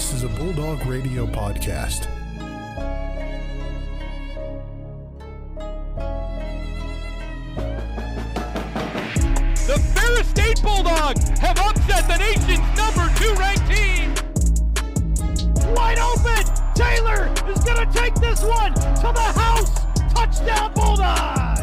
This is a Bulldog Radio podcast. The Ferris State Bulldogs have upset the nation's #2 ranked team. Wide open. Taylor is going to take this one to the house. Touchdown Bulldogs.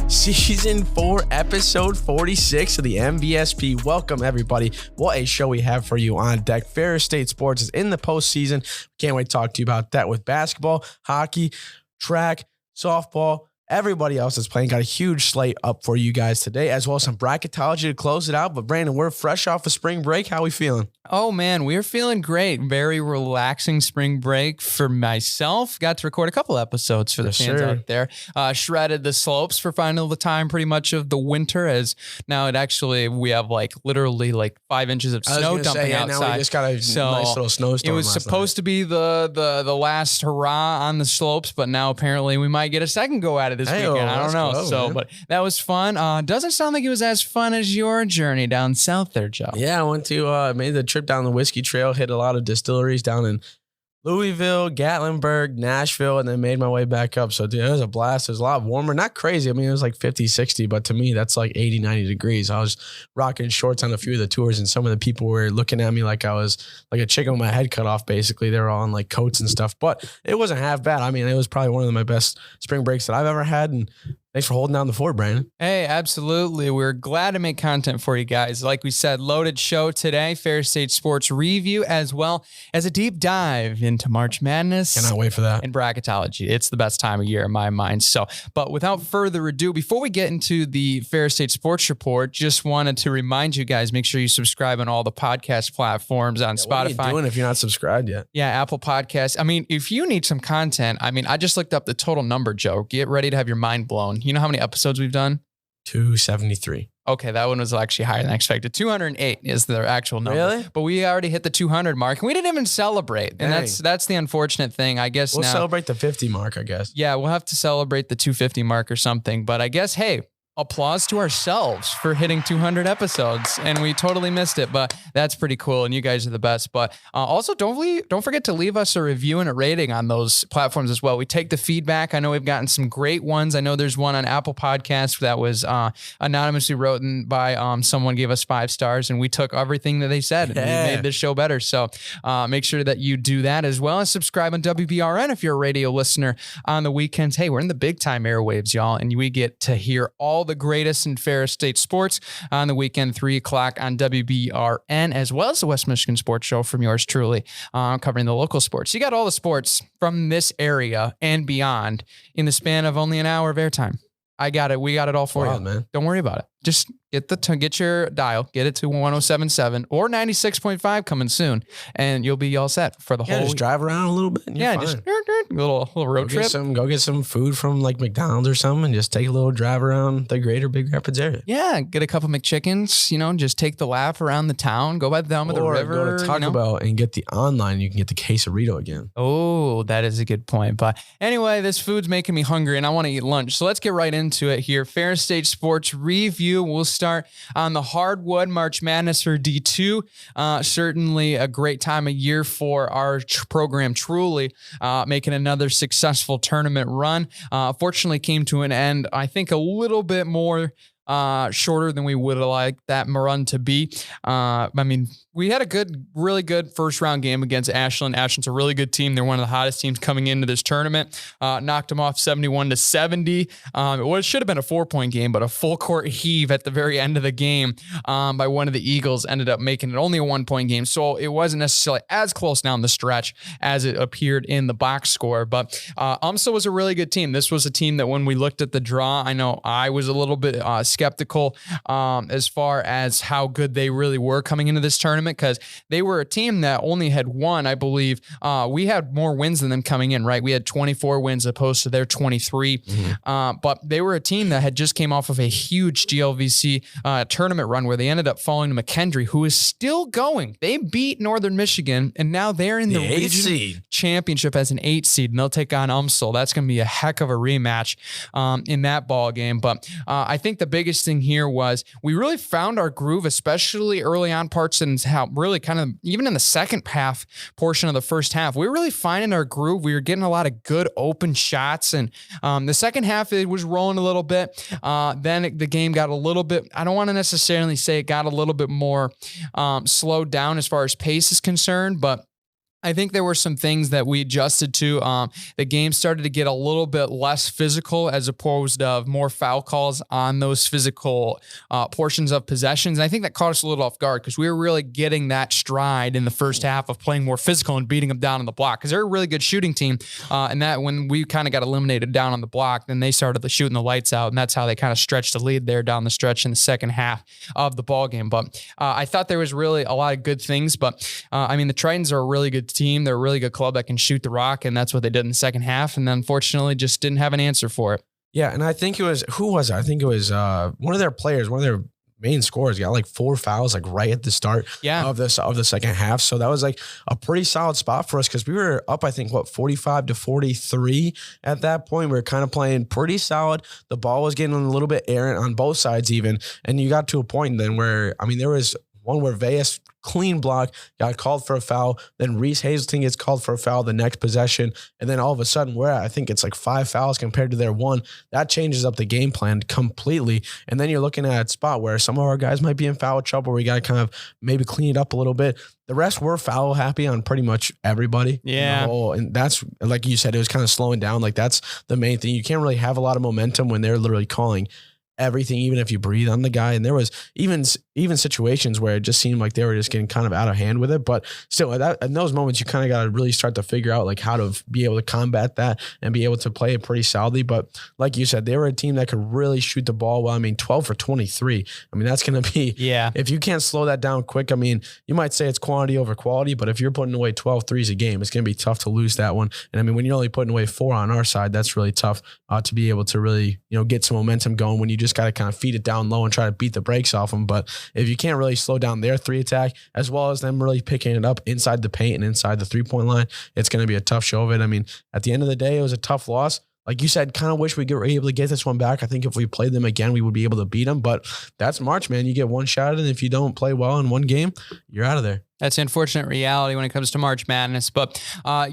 Season 4, episode 46 of the MVSP. Welcome, everybody. What a show we have for you on deck. Ferris State Sports is in the postseason. Can't wait to talk to you about that with basketball, hockey, track, softball. Everybody else is playing. Got a huge slate up for you guys today, as well as some bracketology to close it out. But Brandon, we're fresh off of spring break. How we feeling? Oh, man, we're feeling great. Very relaxing spring break for myself. Got to record a couple episodes for the fans out there. Shredded the slopes for final the time pretty much of the winter, as now we have literally 5 inches of snow dumping outside. Now we just got a nice little snowstorm. It was supposed to be the last hurrah on the slopes, but now apparently we might get a second go at it this weekend. I don't know. But that was fun. Doesn't sound like it was as fun as your journey down south there, Joe. Yeah, I went to made the trip down the Whiskey Trail, hit a lot of distilleries down in Louisville, Gatlinburg, Nashville, and then made my way back up. So, dude, it was a blast. It was a lot warmer. Not crazy. I mean, it was like 50, 60, but to me, that's like 80, 90 degrees. I was rocking shorts on a few of the tours, and some of the people were looking at me like I was like a chicken with my head cut off, basically. They were all in like coats and stuff, but it wasn't half bad. I mean, it was probably one of my best spring breaks that I've ever had, and thanks for holding down the fort, Brandon. Hey, absolutely. We're glad to make content for you guys. Like we said, loaded show today, Ferris State Sports review, as well as a deep dive into March Madness. Cannot wait for that. And bracketology. It's the best time of year in my mind. So, but without further ado, before we get into the Ferris State Sports Report, just wanted to remind you guys, make sure you subscribe on all the podcast platforms on Spotify. What are you doing if you're not subscribed yet? Yeah, Apple Podcasts. I mean, if you need some content, I just looked up the total number, Joe. Get ready to have your mind blown. You know how many episodes we've done? 273. Okay, that one was actually higher than I expected. 208 is the actual number. Really? But we already hit the 200 mark, and we didn't even celebrate. And that's the unfortunate thing, I guess. We'll celebrate the 50 mark, I guess. Yeah, we'll have to celebrate the 250 mark or something. But I guess, hey, applause to ourselves for hitting 200 episodes, and we totally missed it, but that's pretty cool, and you guys are the best. But also, don't forget to leave us a review and a rating on those platforms as well. We take the feedback. I know we've gotten some great ones. I know there's one on Apple Podcasts that was anonymously written by someone gave us 5 stars, and we took everything that they said and we made this show better. So make sure that you do that, as well as subscribe on WBRN if you're a radio listener on the weekends. Hey, we're in the big time airwaves, y'all, and we get to hear all the greatest in Ferris State sports on the weekend, 3 o'clock on WBRN, as well as the West Michigan Sports Show from yours truly, covering the local sports. You got all the sports from this area and beyond in the span of only an hour of airtime. I got it. We got it all for you, man. Don't worry about it. Just get your dial, get it to 107.7 or 96.5 coming soon, and you'll be all set for the whole just week. Drive around a little bit. And you're fine. Just little road trip. Go get some food from like McDonald's or something, and just take a little drive around the greater Big Rapids area. Yeah, get a couple McChickens. Just take the lap around the town. Go by the dome of the river. Or go to Taco Bell and get the online. You can get the quesarito again. Oh, that is a good point. But anyway, this food's making me hungry, and I want to eat lunch. So let's get right into it here. Ferris State Sports review. We'll start on the hardwood. March Madness for D2. Certainly a great time of year for our program, truly making another successful tournament run. Fortunately came to an end, I think, a little bit more shorter than we would have liked that run to be. We had a really good first round game against Ashland. Ashland's a really good team. They're one of the hottest teams coming into this tournament. Knocked them off 71-70. It should have been a 4-point game, but a full court heave at the very end of the game by one of the Eagles ended up making it only a 1-point game. So it wasn't necessarily as close down the stretch as it appeared in the box score. But UMSA was a really good team. This was a team that when we looked at the draw, I know I was a little bit skeptical as far as how good they really were coming into this tournament, because they were a team that only had won, I believe. We had more wins than them coming in, right? We had 24 wins opposed to their 23. Mm-hmm. But they were a team that had just came off of a huge GLVC tournament run where they ended up falling to McKendree, who is still going. They beat Northern Michigan, and now they're in the region championship as an 8 seed, and they'll take on UMSL. That's going to be a heck of a rematch in that ball game. But I think the big biggest thing here was we really found our groove, especially early on parts and how really kind of even in the second half portion of the first half, we were really finding our groove. We were getting a lot of good open shots. And the second half, it was rolling a little bit. Then the game got a little bit, I don't want to necessarily say it got a little bit more slowed down as far as pace is concerned, but I think there were some things that we adjusted to. The game started to get a little bit less physical as opposed of more foul calls on those physical portions of possessions. And I think that caught us a little off guard because we were really getting that stride in the first half of playing more physical and beating them down on the block because they're a really good shooting team. And that when we kind of got eliminated down on the block, then they started shooting the lights out. And that's how they kind of stretched the lead there down the stretch in the second half of the ball game. But I thought there was really a lot of good things. But I mean, the Tritons are a really good team. They're a really good club that can shoot the rock, and that's what they did in the second half. And then unfortunately just didn't have an answer for it. Yeah, and I think it was, who was it? I think it was one of their players, one of their main scorers got like 4 fouls like right at the start of the second half. So that was like a pretty solid spot for us because we were up, I think, 45-43 at that point. We were kind of playing pretty solid. The ball was getting a little bit errant on both sides even. And you got to a point then where, I mean, there was one where Veas clean block got called for a foul. Then Reese Hazelton gets called for a foul the next possession. And then all of a sudden we're at, I think it's like 5 fouls compared to their 1. That changes up the game plan completely. And then you're looking at a spot where some of our guys might be in foul trouble. We got to kind of maybe clean it up a little bit. The rest were foul happy on pretty much everybody. Yeah. And that's, like you said, it was kind of slowing down. Like that's the main thing. You can't really have a lot of momentum when they're literally calling everything, even if you breathe on the guy. And there was even situations where it just seemed like they were just getting kind of out of hand with it. But still, in those moments, you kind of got to really start to figure out like how to be able to combat that and be able to play it pretty solidly. But like you said, they were a team that could really shoot the ball well. I mean, 12 for 23. I mean, that's going to be, if you can't slow that down quick, I mean, you might say it's quantity over quality, but if you're putting away 12 threes a game, it's going to be tough to lose that one. And I mean, when you're only putting away 4 on our side, that's really tough to be able to really, get some momentum going when you just got to kind of feed it down low and try to beat the brakes off them. But if you can't really slow down their 3 attack, as well as them really picking it up inside the paint and inside the 3-point line, it's going to be a tough show of it. I mean, at the end of the day, it was a tough loss. Like you said, kind of wish we were able to get this one back. I think if we played them again, we would be able to beat them. But that's March, man. You get one shot, and if you don't play well in one game, you're out of there. That's an unfortunate reality when it comes to March Madness. But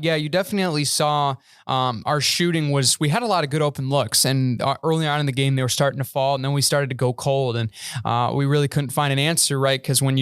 you definitely saw our shooting was, we had a lot of good open looks. And early on in the game, they were starting to fall. And then we started to go cold. And we really couldn't find an answer, right? Because when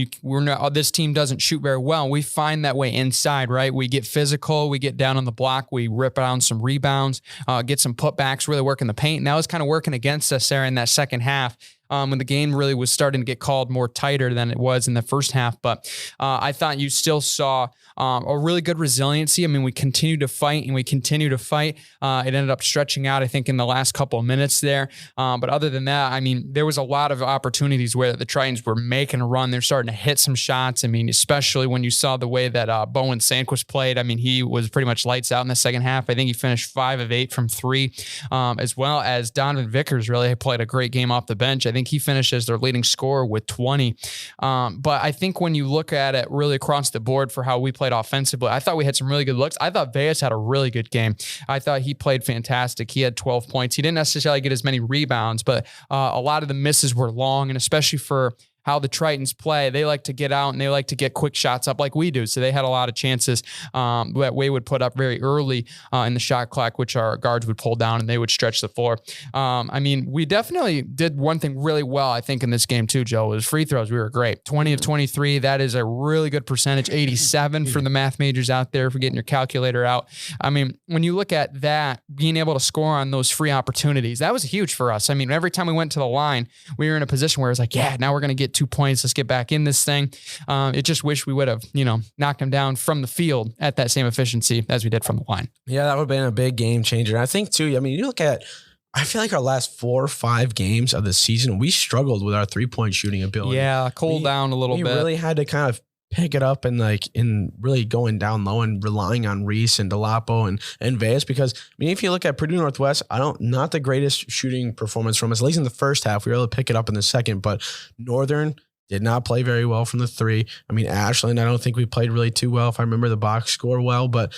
this team doesn't shoot very well, we find that way inside, right? We get physical. We get down on the block. We rip down some rebounds, get some putbacks, really work in the paint. And that was kind of working against us there in that second half. When the game really was starting to get called more tighter than it was in the first half. But I thought you still saw a really good resiliency. I mean, we continued to fight and we continue to fight. It ended up stretching out, I think, in the last couple of minutes there. But other than that, I mean, there was a lot of opportunities where the Tritons were making a run. They're starting to hit some shots. I mean, especially when you saw the way that Bowen Sandquist played. I mean, he was pretty much lights out in the second half. I think he finished 5 of 8 from 3, as well as Donovan Vickers really played a great game off the bench. I think he finished as their leading scorer with 20. But I think when you look at it really across the board for how we played offensively, I thought we had some really good looks. I thought Veas had a really good game. I thought he played fantastic. He had 12 points. He didn't necessarily get as many rebounds, but a lot of the misses were long, and especially for how the Tritons play, they like to get out and they like to get quick shots up like we do. So they had a lot of chances that we would put up very early in the shot clock, which our guards would pull down and they would stretch the floor. I mean, we definitely did one thing really well, I think, in this game too, Joe, was free throws. We were great. 20 of 23. That is a really good percentage. 87 for the math majors out there for getting your calculator out. I mean, when you look at that, being able to score on those free opportunities, that was huge for us. I mean, every time we went to the line, we were in a position where it was like, yeah, now we're going to get 2 points. Let's get back in this thing. It just wish we would have, knocked them down from the field at that same efficiency as we did from the line. Yeah, that would have been a big game changer. I think too, I mean, you look at, I feel like our last 4 or 5 games of the season, we struggled with our 3-point shooting ability. Yeah, cool down a little bit. We really had to kind of pick it up and really going down low and relying on Reese and Delapo and Veas, because I mean, if you look at Purdue Northwest, not the greatest shooting performance from us, at least in the first half. We were able to pick it up in the second, but Northern did not play very well from the 3. I mean, Ashland, I don't think we played really too well, if I remember the box score well, but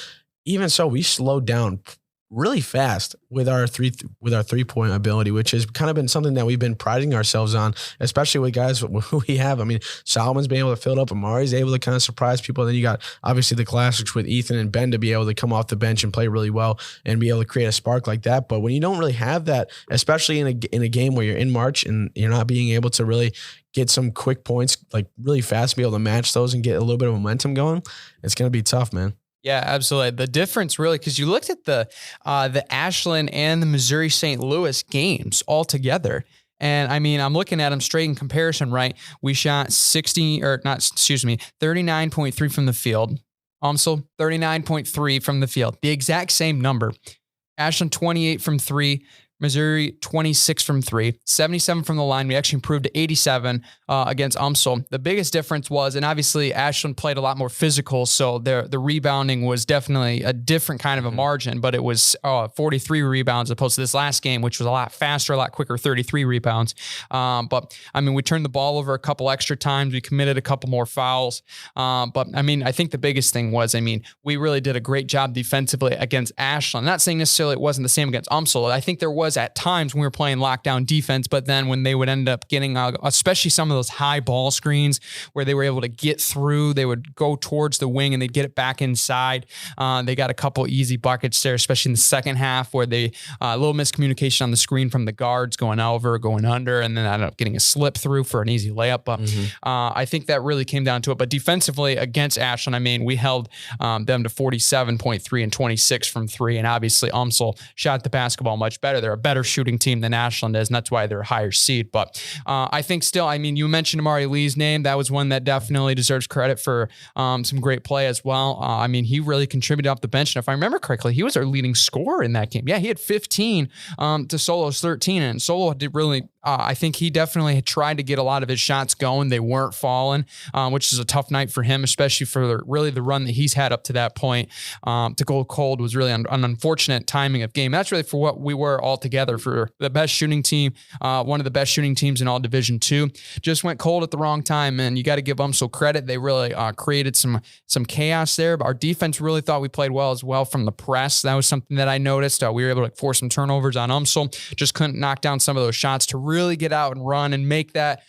even so, we slowed down really fast with our 3-point ability, which has kind of been something that we've been priding ourselves on, especially with guys who we have. I mean, Solomon's been able to fill it up, Amari's able to kind of surprise people. Then you got obviously the classics with Ethan and Ben to be able to come off the bench and play really well and be able to create a spark like that. But when you don't really have that, especially in a game where you're in March and you're not being able to really get some quick points like really fast, be able to match those and get a little bit of momentum going, it's going to be tough, man. Yeah, absolutely. The difference really, because you looked at the Ashland and the Missouri St. Louis games all together. And I mean, I'm looking at them straight in comparison, right? We shot 39.3 from the field. UMSL, 39.3 from the field. The exact same number. Ashland, 28 from 3. Missouri, 26 from 3, 77 from the line. We actually improved to 87 against UMSL. The biggest difference was, and obviously Ashland played a lot more physical, so the rebounding was definitely a different kind of a margin, but it was 43 rebounds as opposed to this last game, which was a lot faster, a lot quicker, 33 rebounds. But, I mean, we turned the ball over a couple extra times. We committed a couple more fouls. But, I mean, I think the biggest thing was, I mean, we really did a great job defensively against Ashland. I'm not saying necessarily it wasn't the same against UMSL. I think there was at times when we were playing lockdown defense, but then when they would end up getting, especially some of those high ball screens where they were able to get through, they would go towards the wing and they'd get it back inside. They got a couple easy buckets there, especially in the second half where they, a little miscommunication on the screen from the guards going over, going under, and then I ended up getting a slip through for an easy layup. But I think that really came down to it. But defensively against Ashland, I mean, we held them to 47.3 and 26 from 3. And obviously UMSL shot the basketball much better. They're a better shooting team than Ashland is, and that's why they're a higher seed. But I think still, I mean, you mentioned Amari Lee's name. That was one that definitely deserves credit for some great play as well. I mean, he really contributed off the bench. And if I remember correctly, he was our leading scorer in that game. Yeah, he had 15 to Solo's 13. And Solo did really, I think he definitely had tried to get a lot of his shots going. They weren't falling, which is a tough night for him, especially for really the run that he's had up to that point. To go cold was really an unfortunate timing of game. That's really for what we were all together for the best shooting team, one of the best shooting teams in all Division II. Just went cold at the wrong time, and you got to give UMSL credit. They really created some chaos there, but our defense really thought we played well as well from the press. That was something that I noticed. We were able to force some turnovers on UMSL, just couldn't knock down some of those shots to really get out and run and make that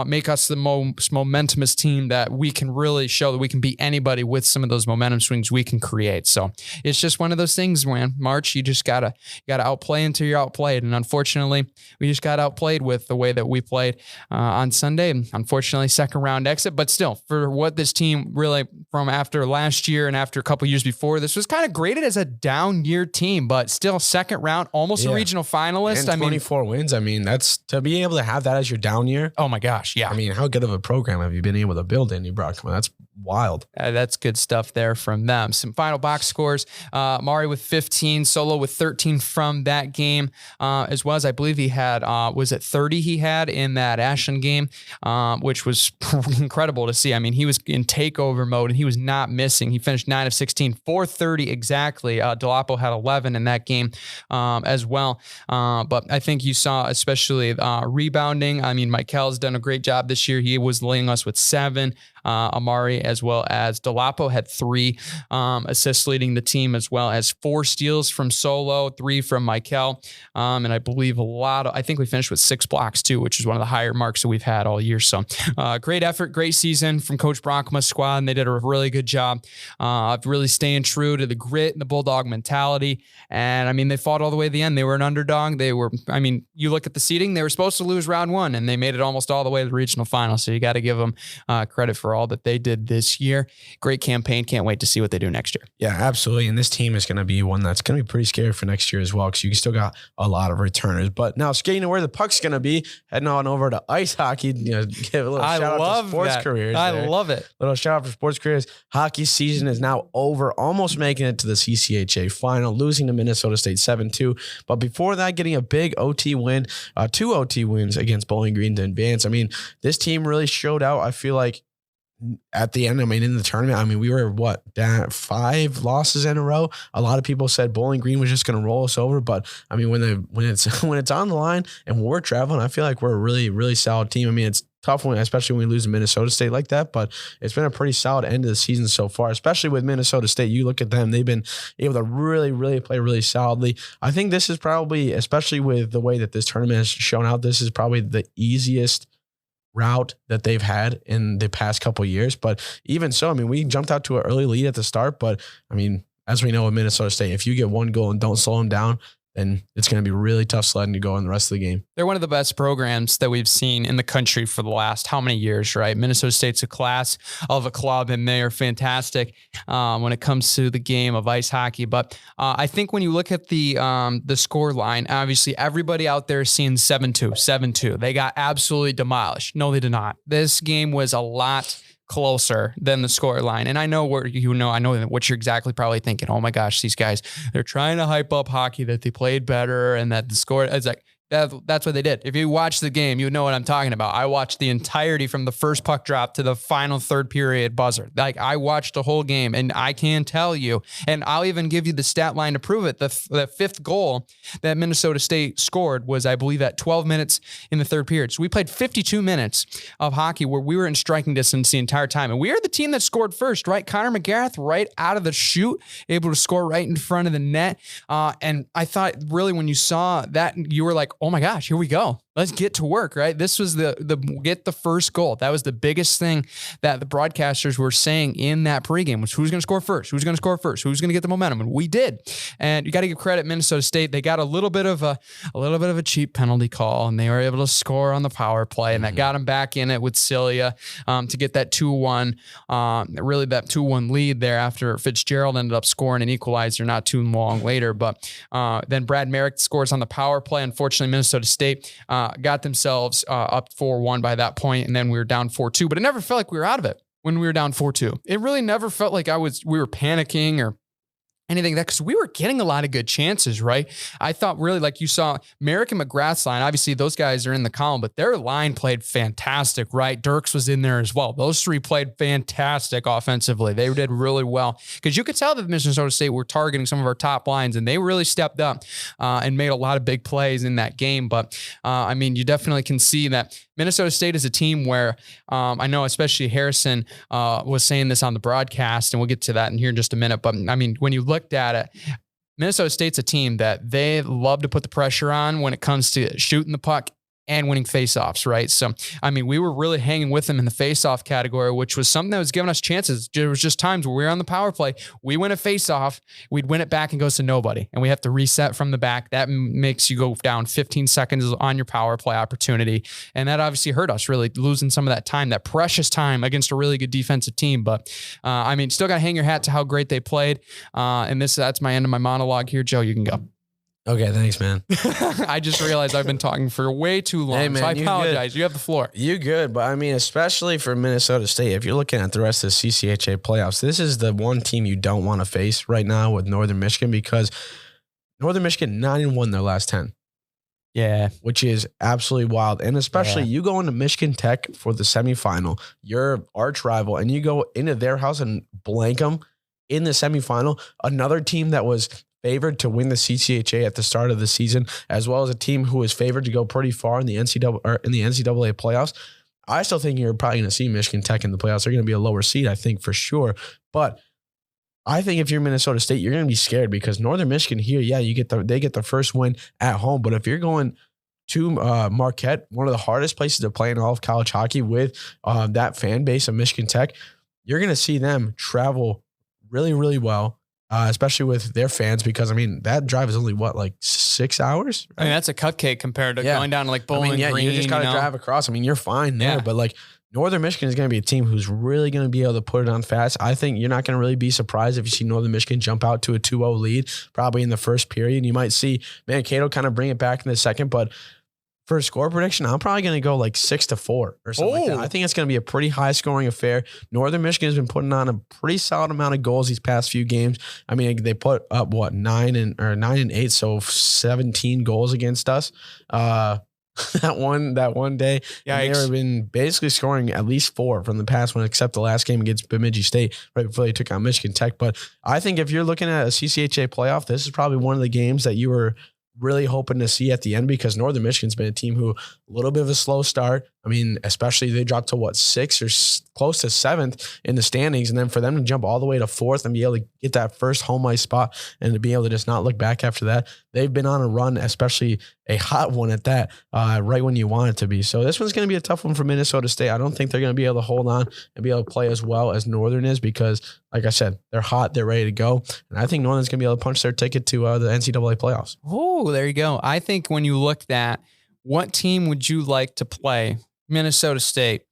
make us the most momentumous team that we can really show that we can beat anybody with some of those momentum swings we can create. So it's just one of those things, man. March, you just gotta outplay until you're outplayed. And unfortunately, we just got outplayed with the way that we played on Sunday. Unfortunately, second round exit, but still, for what this team really from after last year and after a couple years before, this was kind of graded as a down year team, but still second round, almost a regional finalist. And 24 wins. I mean, that's to be able to have that as your down year. Oh my gosh. Yeah. I mean, how good of a program have you been able to build in? That's wild. That's good stuff there from them. Some final box scores. Mari with 15, Solo with 13 from that game, as well as I believe he had, was it 30 he had in that Ashland game, which was incredible to see. I mean, he was in takeover mode and he was not missing. He finished 9 of 16, 430 exactly. Delapo had 11 in that game as well. But I think you saw especially rebounding. I mean, Mikel's done a great job this year. He was leading us with 7. Amari as well as Delapo had 3 assists leading the team, as well as 4 steals from Solo, 3 from Mikel. And I believe I think we finished with 6 blocks too, which is one of the higher marks that we've had all year. So great effort, great season from Coach Brockma's squad. And they did a really good job of really staying true to the grit and the Bulldog mentality. And I mean, they fought all the way to the end. They were an underdog. You look at the seeding, they were supposed to lose round 1 and they made it almost all the way to the regional final. So you got to give them credit for all that they did this year. Great campaign. Can't wait to see what they do next year. Yeah, absolutely. And this team is going to be one that's going to be pretty scary for next year as well, because you still got a lot of returners. But now skating to where the puck's going to be, heading on over to ice hockey. Give a little shout out to sports careers. I love it. Little shout out for sports careers. Hockey season is now over, almost making it to the CCHA final, losing to Minnesota State 7-2. But before that, getting a big OT win, 2 OT wins against Bowling Green to advance. I mean, this team really showed out. I feel like at the end, I mean, in the tournament, I mean, we were 5 losses in a row. A lot of people said Bowling Green was just going to roll us over, but I mean, when it's on the line and when we're traveling, I feel like we're a really, really solid team. I mean, it's tough one, especially when we lose to Minnesota State like that. But it's been a pretty solid end of the season so far, especially with Minnesota State. You look at them, they've been able to really, really play really solidly. I think this is probably, especially with the way that this tournament has shown out, this is probably the easiest route that they've had in the past couple of years. But even so, I mean, we jumped out to an early lead at the start, but I mean, as we know with Minnesota State, if you get one goal and don't slow them down, then it's going to be really tough sledding to go in the rest of the game. They're one of the best programs that we've seen in the country for the last how many years, right? Minnesota State's a class of a club, and they are fantastic when it comes to the game of ice hockey. But I think when you look at the score line, obviously everybody out there is seeing 7-2, 7-2. They got absolutely demolished. No, they did not. This game was a lot closer than the score line. And I know what you're exactly probably thinking. Oh my gosh, these guys, they're trying to hype up hockey, that they played better and that the score, it's like, that's what they did. If you watch the game, you know what I'm talking about. I watched the entirety from the first puck drop to the final third period buzzer. Like, I watched the whole game, and I can tell you, and I'll even give you the stat line to prove it. The fifth goal that Minnesota State scored was, I believe, at 12 minutes in the third period. So we played 52 minutes of hockey where we were in striking distance the entire time. And we are the team that scored first, right? Connor McGareth, right out of the chute, able to score right in front of the net. And I thought, really, when you saw that, you were like, oh my gosh, here we go. Let's get to work, right? This was the get the first goal. That was the biggest thing that the broadcasters were saying in that pregame was who's going to score first? Who's going to score first? Who's going to get the momentum? And we did. And you got to give credit Minnesota State. They got a little bit of a cheap penalty call, and they were able to score on the power play, and that got them back in it with Celia to get that 2-1, really that 2-1 lead there after Fitzgerald ended up scoring an equalizer not too long later. But then Brad Merrick scores on the power play. Unfortunately, Minnesota State got themselves up 4-1 by that point, and then we were down 4-2. But it never felt like we were out of it when we were down 4-2. It really never felt like we were panicking or anything that, because we were getting a lot of good chances, right? I thought really, like you saw Merrick and McGrath's line, obviously those guys are in the column, but their line played fantastic, right? Dirks was in there as well. Those three played fantastic offensively. They did really well because you could tell that Minnesota State were targeting some of our top lines, and they really stepped up and made a lot of big plays in that game. But I mean, you definitely can see that Minnesota State is a team where I know especially Harrison was saying this on the broadcast, and we'll get to that in here in just a minute. But I mean, when you looked at it, Minnesota State's a team that they love to put the pressure on when it comes to shooting the puck and winning faceoffs, right? So, I mean, we were really hanging with them in the faceoff category, which was something that was giving us chances. There was just times where we were on the power play, we win a faceoff, we'd win it back and goes to nobody, and we have to reset from the back. That makes you go down 15 seconds on your power play opportunity, and that obviously hurt us, really losing some of that time, that precious time against a really good defensive team. But I mean, still got to hang your hat to how great they played. And that's my end of my monologue here. Joe, you can go. Okay, thanks, man. I just realized I've been talking for way too long, hey, man, so I apologize. Good. You have the floor. You good, but I mean, especially for Minnesota State, if you're looking at the rest of the CCHA playoffs, this is the one team you don't want to face right now with Northern Michigan, because Northern Michigan 9-1 their last 10. Yeah. Which is absolutely wild. And especially you go into Michigan Tech for the semifinal, your arch rival, and you go into their house and blank them in the semifinal. Another team that was favored to win the CCHA at the start of the season, as well as a team who is favored to go pretty far in the NCAA playoffs. I still think you're probably going to see Michigan Tech in the playoffs. They're going to be a lower seed, I think, for sure. But I think if you're Minnesota State, you're going to be scared because Northern Michigan here, they get the first win at home. But if you're going to Marquette, one of the hardest places to play in all of college hockey with that fan base of Michigan Tech, you're going to see them travel really, really well. Especially with their fans, because I mean that drive is only like 6 hours. Right? I mean that's a cupcake compared to going down to like Bowling Green. You just gotta drive across. I mean, you're fine there, but like Northern Michigan is going to be a team who's really going to be able to put it on fast. I think you're not going to really be surprised if you see Northern Michigan jump out to a 2-0 lead, probably in the first period. You might see Mankato kind of bring it back in the second, but for a score prediction, I'm probably going to go like 6-4 or something like that. I think it's going to be a pretty high scoring affair. Northern Michigan has been putting on a pretty solid amount of goals these past few games. I mean, they put up 9 and 8, so 17 goals against us. That one day, they've been basically scoring at least 4 from the past one, except the last game against Bemidji State right before they took on Michigan Tech. But I think if you're looking at a CCHA playoff, this is probably one of the games that you were really hoping to see at the end, because Northern Michigan's been a team who a little bit of a slow start. I mean, especially they dropped to what, 6th or close to 7th in the standings. And then for them to jump all the way to 4th and be able to get that first home ice spot and to be able to just not look back after that, they've been on a run, especially a hot one at that, right when you want it to be. So this one's going to be a tough one for Minnesota State. I don't think they're going to be able to hold on and be able to play as well as Northern is because, like I said, they're hot, they're ready to go. And I think Northern's going to be able to punch their ticket to the NCAA playoffs. Oh, there you go. I think when you looked at what team would you like to play Minnesota State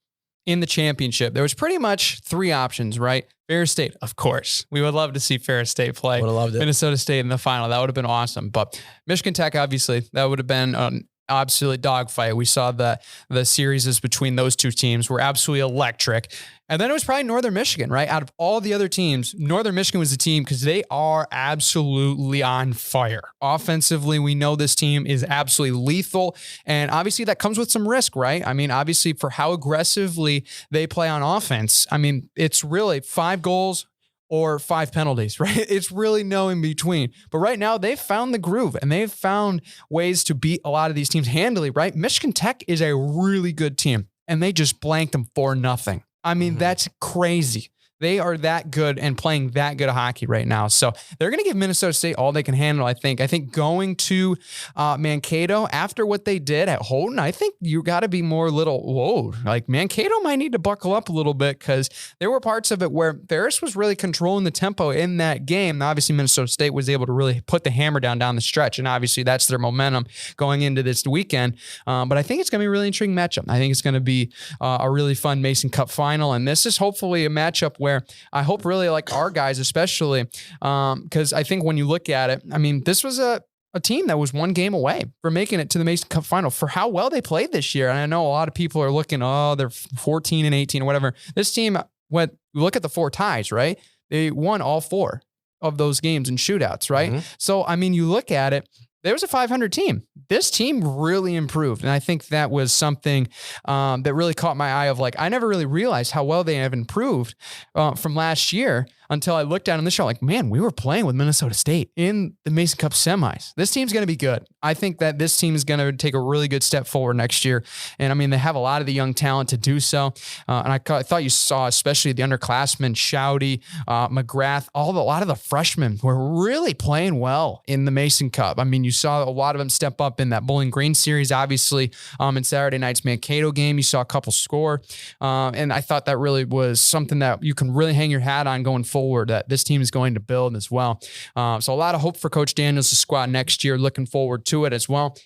in the championship, there was pretty much 3 options, right? Ferris State, of course. We would love to see Ferris State play Minnesota State in the final. That would have been awesome. But Michigan Tech, obviously, that would have been an absolute dogfight. We saw the series between those 2 teams were absolutely electric. And then it was probably Northern Michigan, right? Out of all the other teams, Northern Michigan was the team because they are absolutely on fire. Offensively, we know this team is absolutely lethal. And obviously that comes with some risk, right? I mean, obviously for how aggressively they play on offense, I mean, it's really 5 goals or 5 penalties, right? It's really no in between. But right now they've found the groove and they've found ways to beat a lot of these teams handily, right? Michigan Tech is a really good team and they just blanked them 4-0. I mean, that's crazy. They are that good and playing that good of hockey right now. So they're going to give Minnesota State all they can handle, I think. I think going to Mankato after what they did at Houghton, I think you got to be more whoa, like Mankato might need to buckle up a little bit because there were parts of it where Ferris was really controlling the tempo in that game. Now, obviously, Minnesota State was able to really put the hammer down the stretch, and obviously that's their momentum going into this weekend. But I think it's going to be a really intriguing matchup. I think it's going to be a really fun Mason Cup final, and this is hopefully a matchup where I hope really like our guys, especially because I think when you look at it, I mean, this was a team that was 1 game away from making it to the Mason Cup final for how well they played this year. And I know a lot of people are looking, they're 14 and 18 or whatever. This team, when you look at the 4 ties, right? They won all 4 of those games in shootouts, right? Mm-hmm. So, I mean, you look at it, there was a 500 team. This team really improved. And I think that was something that really caught my eye of like, I never really realized how well they have improved from last year until I looked down on this show like, man, we were playing with Minnesota State in the Mason Cup semis. This team's going to be good. I think that this team is going to take a really good step forward next year. And I mean, they have a lot of the young talent to do so. And I thought you saw, especially the underclassmen, Shouty, McGrath, a lot of the freshmen were really playing well in the Mason Cup. I mean, you saw a lot of them step up in that Bowling Green series, obviously, in Saturday night's Mankato game. You saw a couple score. And I thought that really was something that you can really hang your hat on going forward, that this team is going to build as well. So a lot of hope for Coach Daniels' squad next year. Looking forward to it as well.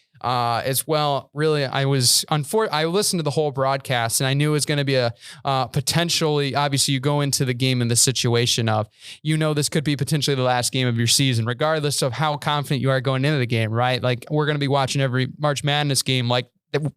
Really, I listened to the whole broadcast and I knew it was going to be a potentially, obviously you go into the game in the situation of, this could be potentially the last game of your season, regardless of how confident you are going into the game, right? Like we're going to be watching every March Madness game, like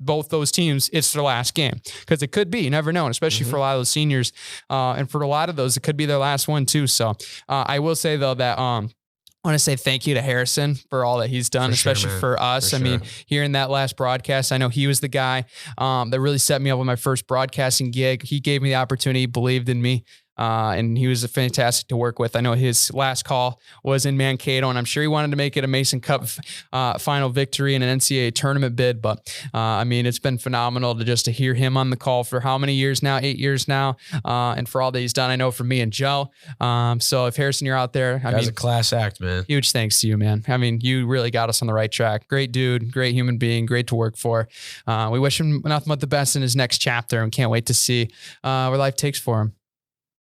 both those teams, it's their last game because it could be, you never know. And especially for a lot of those seniors, and for a lot of those, it could be their last one too. So, I will say though that, I want to say thank you to Harrison for all that he's done, especially for us. I mean, hearing that last broadcast, I know he was the guy that really set me up with my first broadcasting gig. He gave me the opportunity, believed in me. And he was fantastic to work with. I know his last call was in Mankato, and I'm sure he wanted to make it a Mason Cup final victory and an NCAA tournament bid. But I mean, it's been phenomenal to hear him on the call for how many years now? 8 years now, and for all that he's done. I know for me and Joe. So if Harrison, you're out there, I mean, a class act, man. Huge thanks to you, man. I mean, you really got us on the right track. Great dude, great human being, great to work for. We wish him nothing but the best in his next chapter, and can't wait to see where life takes for him.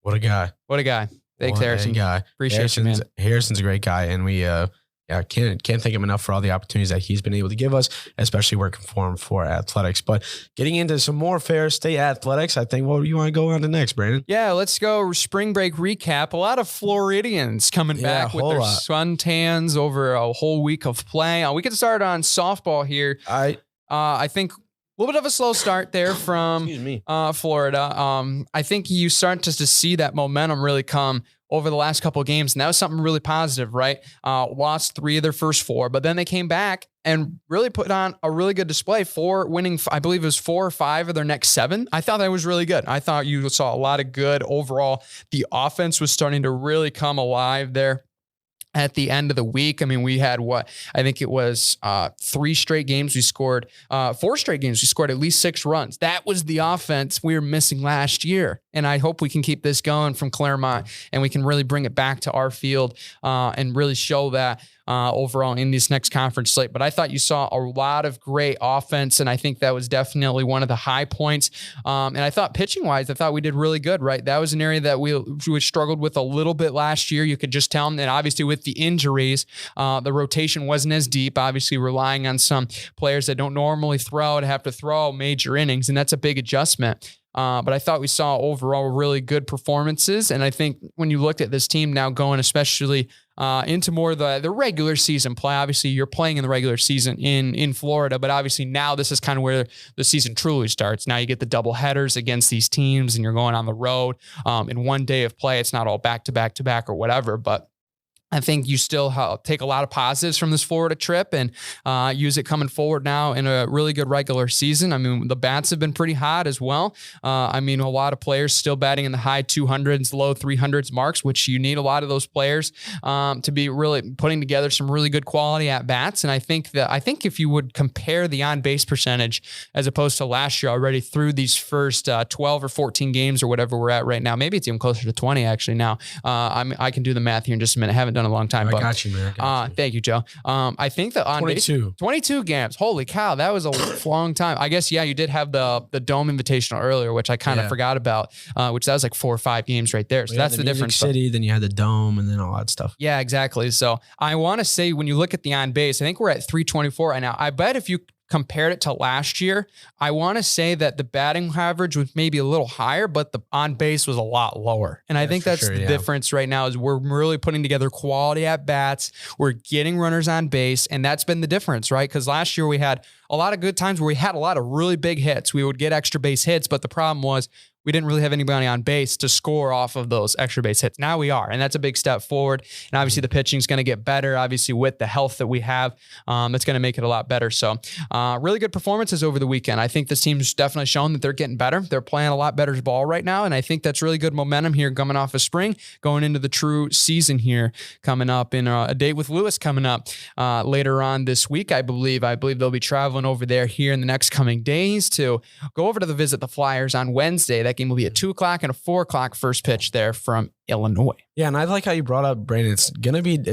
What a guy. Thanks, Harrison. Appreciate you, man. Harrison's a great guy. And we can't thank him enough for all the opportunities that he's been able to give us, especially working for him for athletics. But getting into some more Ferris State athletics, I think what do you want to go on to next, Brandon? Yeah, let's go spring break recap. A lot of Floridians coming back with their suntans over a whole week of play. We can start on softball here. I think a little bit of a slow start there from Florida. I think you start to see that momentum really come over the last couple of games. And that was something really positive, right? Lost 3 of their first 4, but then they came back and really put on a really good display for winning. I believe it was 4 or 5 of their next 7. I thought that was really good. I thought you saw a lot of good overall. The offense was starting to really come alive there. at the end of the week. I mean, we had I think it was 3 straight games. We scored 4 straight games. We scored at least 6 runs. That was the offense we were missing last year. And I hope we can keep this going from Claremont and we can really bring it back to our field and really show that overall in this next conference slate. But I thought you saw a lot of great offense, and I think that was definitely one of the high points. And I thought pitching wise, I thought we did really good, right? That was an area that we struggled with a little bit last year. You could just tell them. And obviously with the injuries, the rotation wasn't as deep, obviously relying on some players that don't normally throw to have to throw major innings. And that's a big adjustment. But I thought we saw overall really good performances. And I think when you looked at this team now going, especially into more of the regular season play, obviously you're playing in the regular season in Florida, but obviously now this is kind of where the season truly starts. Now you get the double headers against these teams and you're going on the road in one day of play. It's not all back to back to back or whatever, but I think you still take a lot of positives from this Florida trip and use it coming forward now in a really good regular season. I mean, the bats have been pretty hot as well. I mean, a lot of players still batting in the high 200s, low 300s marks, which you need a lot of those players to be really putting together some really good quality at bats. And I think if you would compare the on base percentage as opposed to last year already through these first 12 or 14 games or whatever we're at right now, maybe it's even closer to 20 actually now. I can do the math here in just a minute. I haven't done a long time. I got you, man. Thank you, Joe. I think that on 22 games. Holy cow, that was a long time. I guess, yeah, you did have the Dome Invitational earlier, which I kind of forgot about, which that was like 4 or 5 games right there. So that's the difference. City, then you had the Dome, and then all that stuff. Yeah, exactly. So I want to say when you look at the on base, I think we're at 324 right now. I bet if you compared it to last year, I want to say that the batting average was maybe a little higher, but the on base was a lot lower. And I think that's the difference right now is we're really putting together quality at bats. We're getting runners on base. And that's been the difference, right? Because last year we had a lot of good times where we had a lot of really big hits. We would get extra base hits, but the problem was we didn't really have anybody on base to score off of those extra base hits. Now we are, and that's a big step forward. And obviously the pitching is going to get better. Obviously with the health that we have, that's going to make it a lot better. So really good performances over the weekend. I think this team's definitely shown that they're getting better. They're playing a lot better ball right now. And I think that's really good momentum here coming off of spring, going into the true season here, coming up in a date with Lewis coming up later on this week, I believe. I believe they'll be traveling over there here in the next coming days to go over to visit the Flyers on Wednesday. That game will be at 2 o'clock and a 4 o'clock first pitch there from Illinois. Yeah, and I like how you brought up, Brandon. It's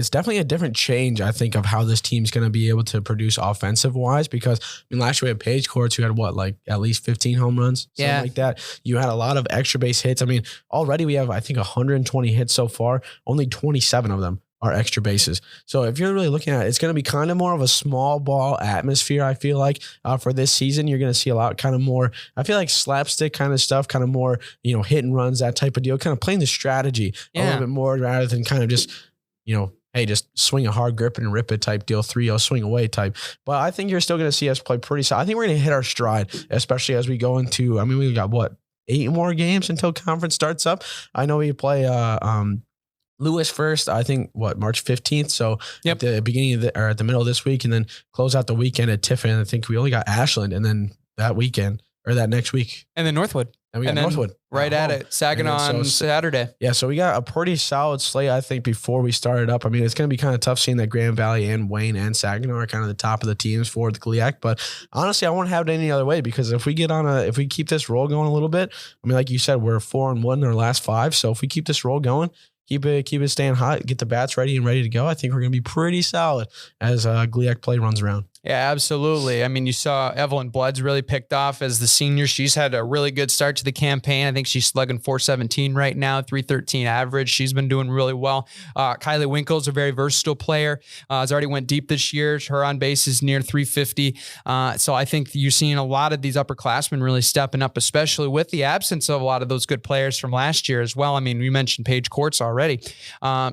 definitely a different change, I think, of how this team's going to be able to produce offensive wise. Because I mean, last year we had Paige Courts who had at least 15 home runs, something like that. You had a lot of extra base hits. I mean, already we have, I think, 120 hits so far. Only 27 of them are extra bases. So if you're really looking at it, it's going to be kind of more of a small ball atmosphere, I feel like, for this season. You're going to see a lot kind of more, I feel like slapstick kind of stuff, kind of more, hit and runs, that type of deal, kind of playing the strategy a little bit more rather than kind of just, hey, just swing a hard grip and rip it type deal, 3-0 swing away type. But I think you're still going to see us play pretty solid. I think we're going to hit our stride, especially as we go into, we got 8 more games until conference starts up. I know we play, Lewis first, I think, March 15th. So at the beginning of at the middle of this week, and then close out the weekend at Tiffin. I think we only got Ashland, and then that weekend or that next week. And then Northwood. And we got Northwood. Right at it. Saginaw on Saturday. Yeah, so we got a pretty solid slate, I think, before we started up. I mean, it's going to be kind of tough seeing that Grand Valley and Wayne and Saginaw are kind of the top of the teams for the GLIAC. But honestly, I won't have it any other way, because if we keep this roll going a little bit, I mean, like you said, we're 4-1 in our last 5. So if we keep this roll going, keep it staying hot, get the bats ready to go, I think we're going to be pretty solid as GLIAC play runs around. Yeah, absolutely. I mean, you saw Evelyn Blood's really picked off as the senior. She's had a really good start to the campaign. I think she's slugging .417 right now, .313 average. She's been doing really well. Kylie Winkle's a very versatile player. Has already went deep this year. Her on base is near .350. So I think you're seeing a lot of these upperclassmen really stepping up, especially with the absence of a lot of those good players from last year as well. I mean, we mentioned Paige Courts already.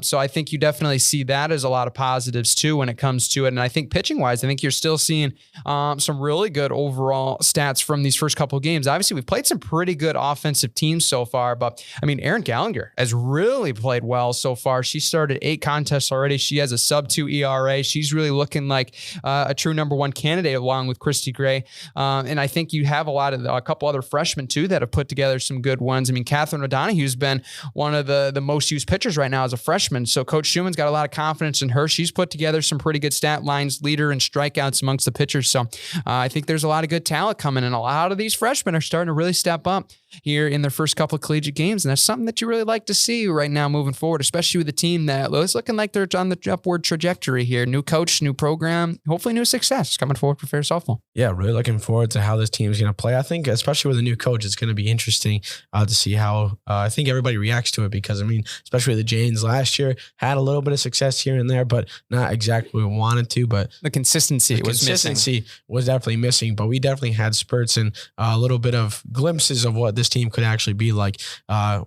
So I think you definitely see that as a lot of positives too when it comes to it. And I think pitching wise, I think you're still seeing some really good overall stats from these first couple of games. Obviously, we've played some pretty good offensive teams so far, but I mean, Erin Gallagher has really played well so far. She started 8 contests already. She has a sub-2 ERA. She's really looking like a true number 1 candidate along with Christy Gray. And I think you have a couple other freshmen too that have put together some good ones. I mean, Catherine O'Donoghue's been one of the most used pitchers right now as a freshman. So Coach Schumann's got a lot of confidence in her. She's put together some pretty good stat lines, leader in strikeouts amongst the pitchers. So I think there's a lot of good talent coming, and a lot of these freshmen are starting to really step up here in their first couple of collegiate games. And that's something that you really like to see right now moving forward, especially with a team that is looking like they're on the upward trajectory here. New coach, new program, hopefully new success coming forward for Ferris softball. Yeah, really looking forward to how this team is going to play. I think, especially with a new coach, it's going to be interesting to see how I think everybody reacts to it, because, I mean, especially the Janes last year had a little bit of success here and there, but not exactly what we wanted to. But the consistency was definitely missing, but we definitely had spurts and a little bit of glimpses of what this team could actually be like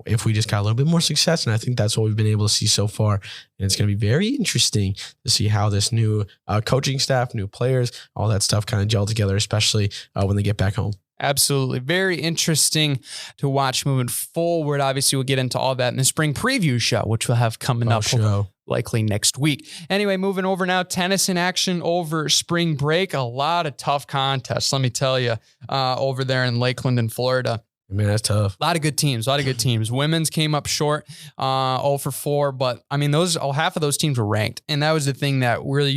if we just got a little bit more success. And I think that's what we've been able to see so far. And it's going to be very interesting to see how this new coaching staff, new players, all that stuff kind of gel together, especially when they get back home. Absolutely. Very interesting to watch moving forward. Obviously, we'll get into all that in the spring preview show, which we'll have coming up likely next week. Anyway, moving over now, tennis in action over spring break. A lot of tough contests, let me tell you, over there in Lakeland in Florida. Man, that's tough. A lot of good teams. Women's came up short, 0 for 4. But I mean, half of those teams were ranked, and that was the thing that really,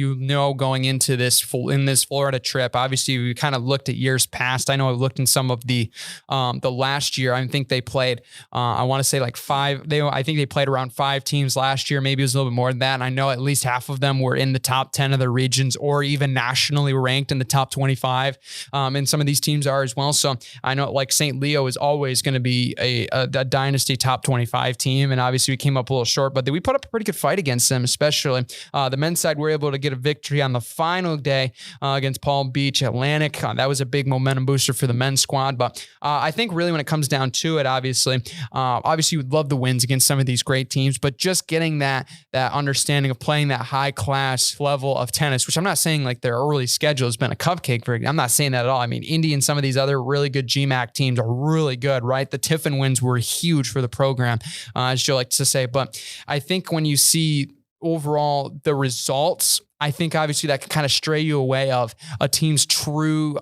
going into this Florida trip. Obviously, we kind of looked at years past. I know I've looked in some of the last year. I think they played. I want to say like 5. I think they played around 5 teams last year. Maybe it was a little bit more than that. And I know at least half of them were in the top 10 of their regions, or even nationally ranked in the top 25. And some of these teams are as well. So I know like St. Leo is always going to be a dynasty top 25 team. And obviously we came up a little short, but we put up a pretty good fight against them, especially the men's side. Were able to get a victory on the final day against Palm Beach Atlantic. That was a big momentum booster for the men's squad. But I think really when it comes down to it, obviously you would love the wins against some of these great teams, but just getting that understanding of playing that high class level of tennis, which I'm not saying like their early schedule has been a cupcake. I'm not saying that at all. I mean, Indy and some of these other really good GMAC teams are really good, right? The Tiffin wins were huge for the program, as Joe likes to say. But I think when you see overall the results, I think obviously that can kind of stray you away of a team's true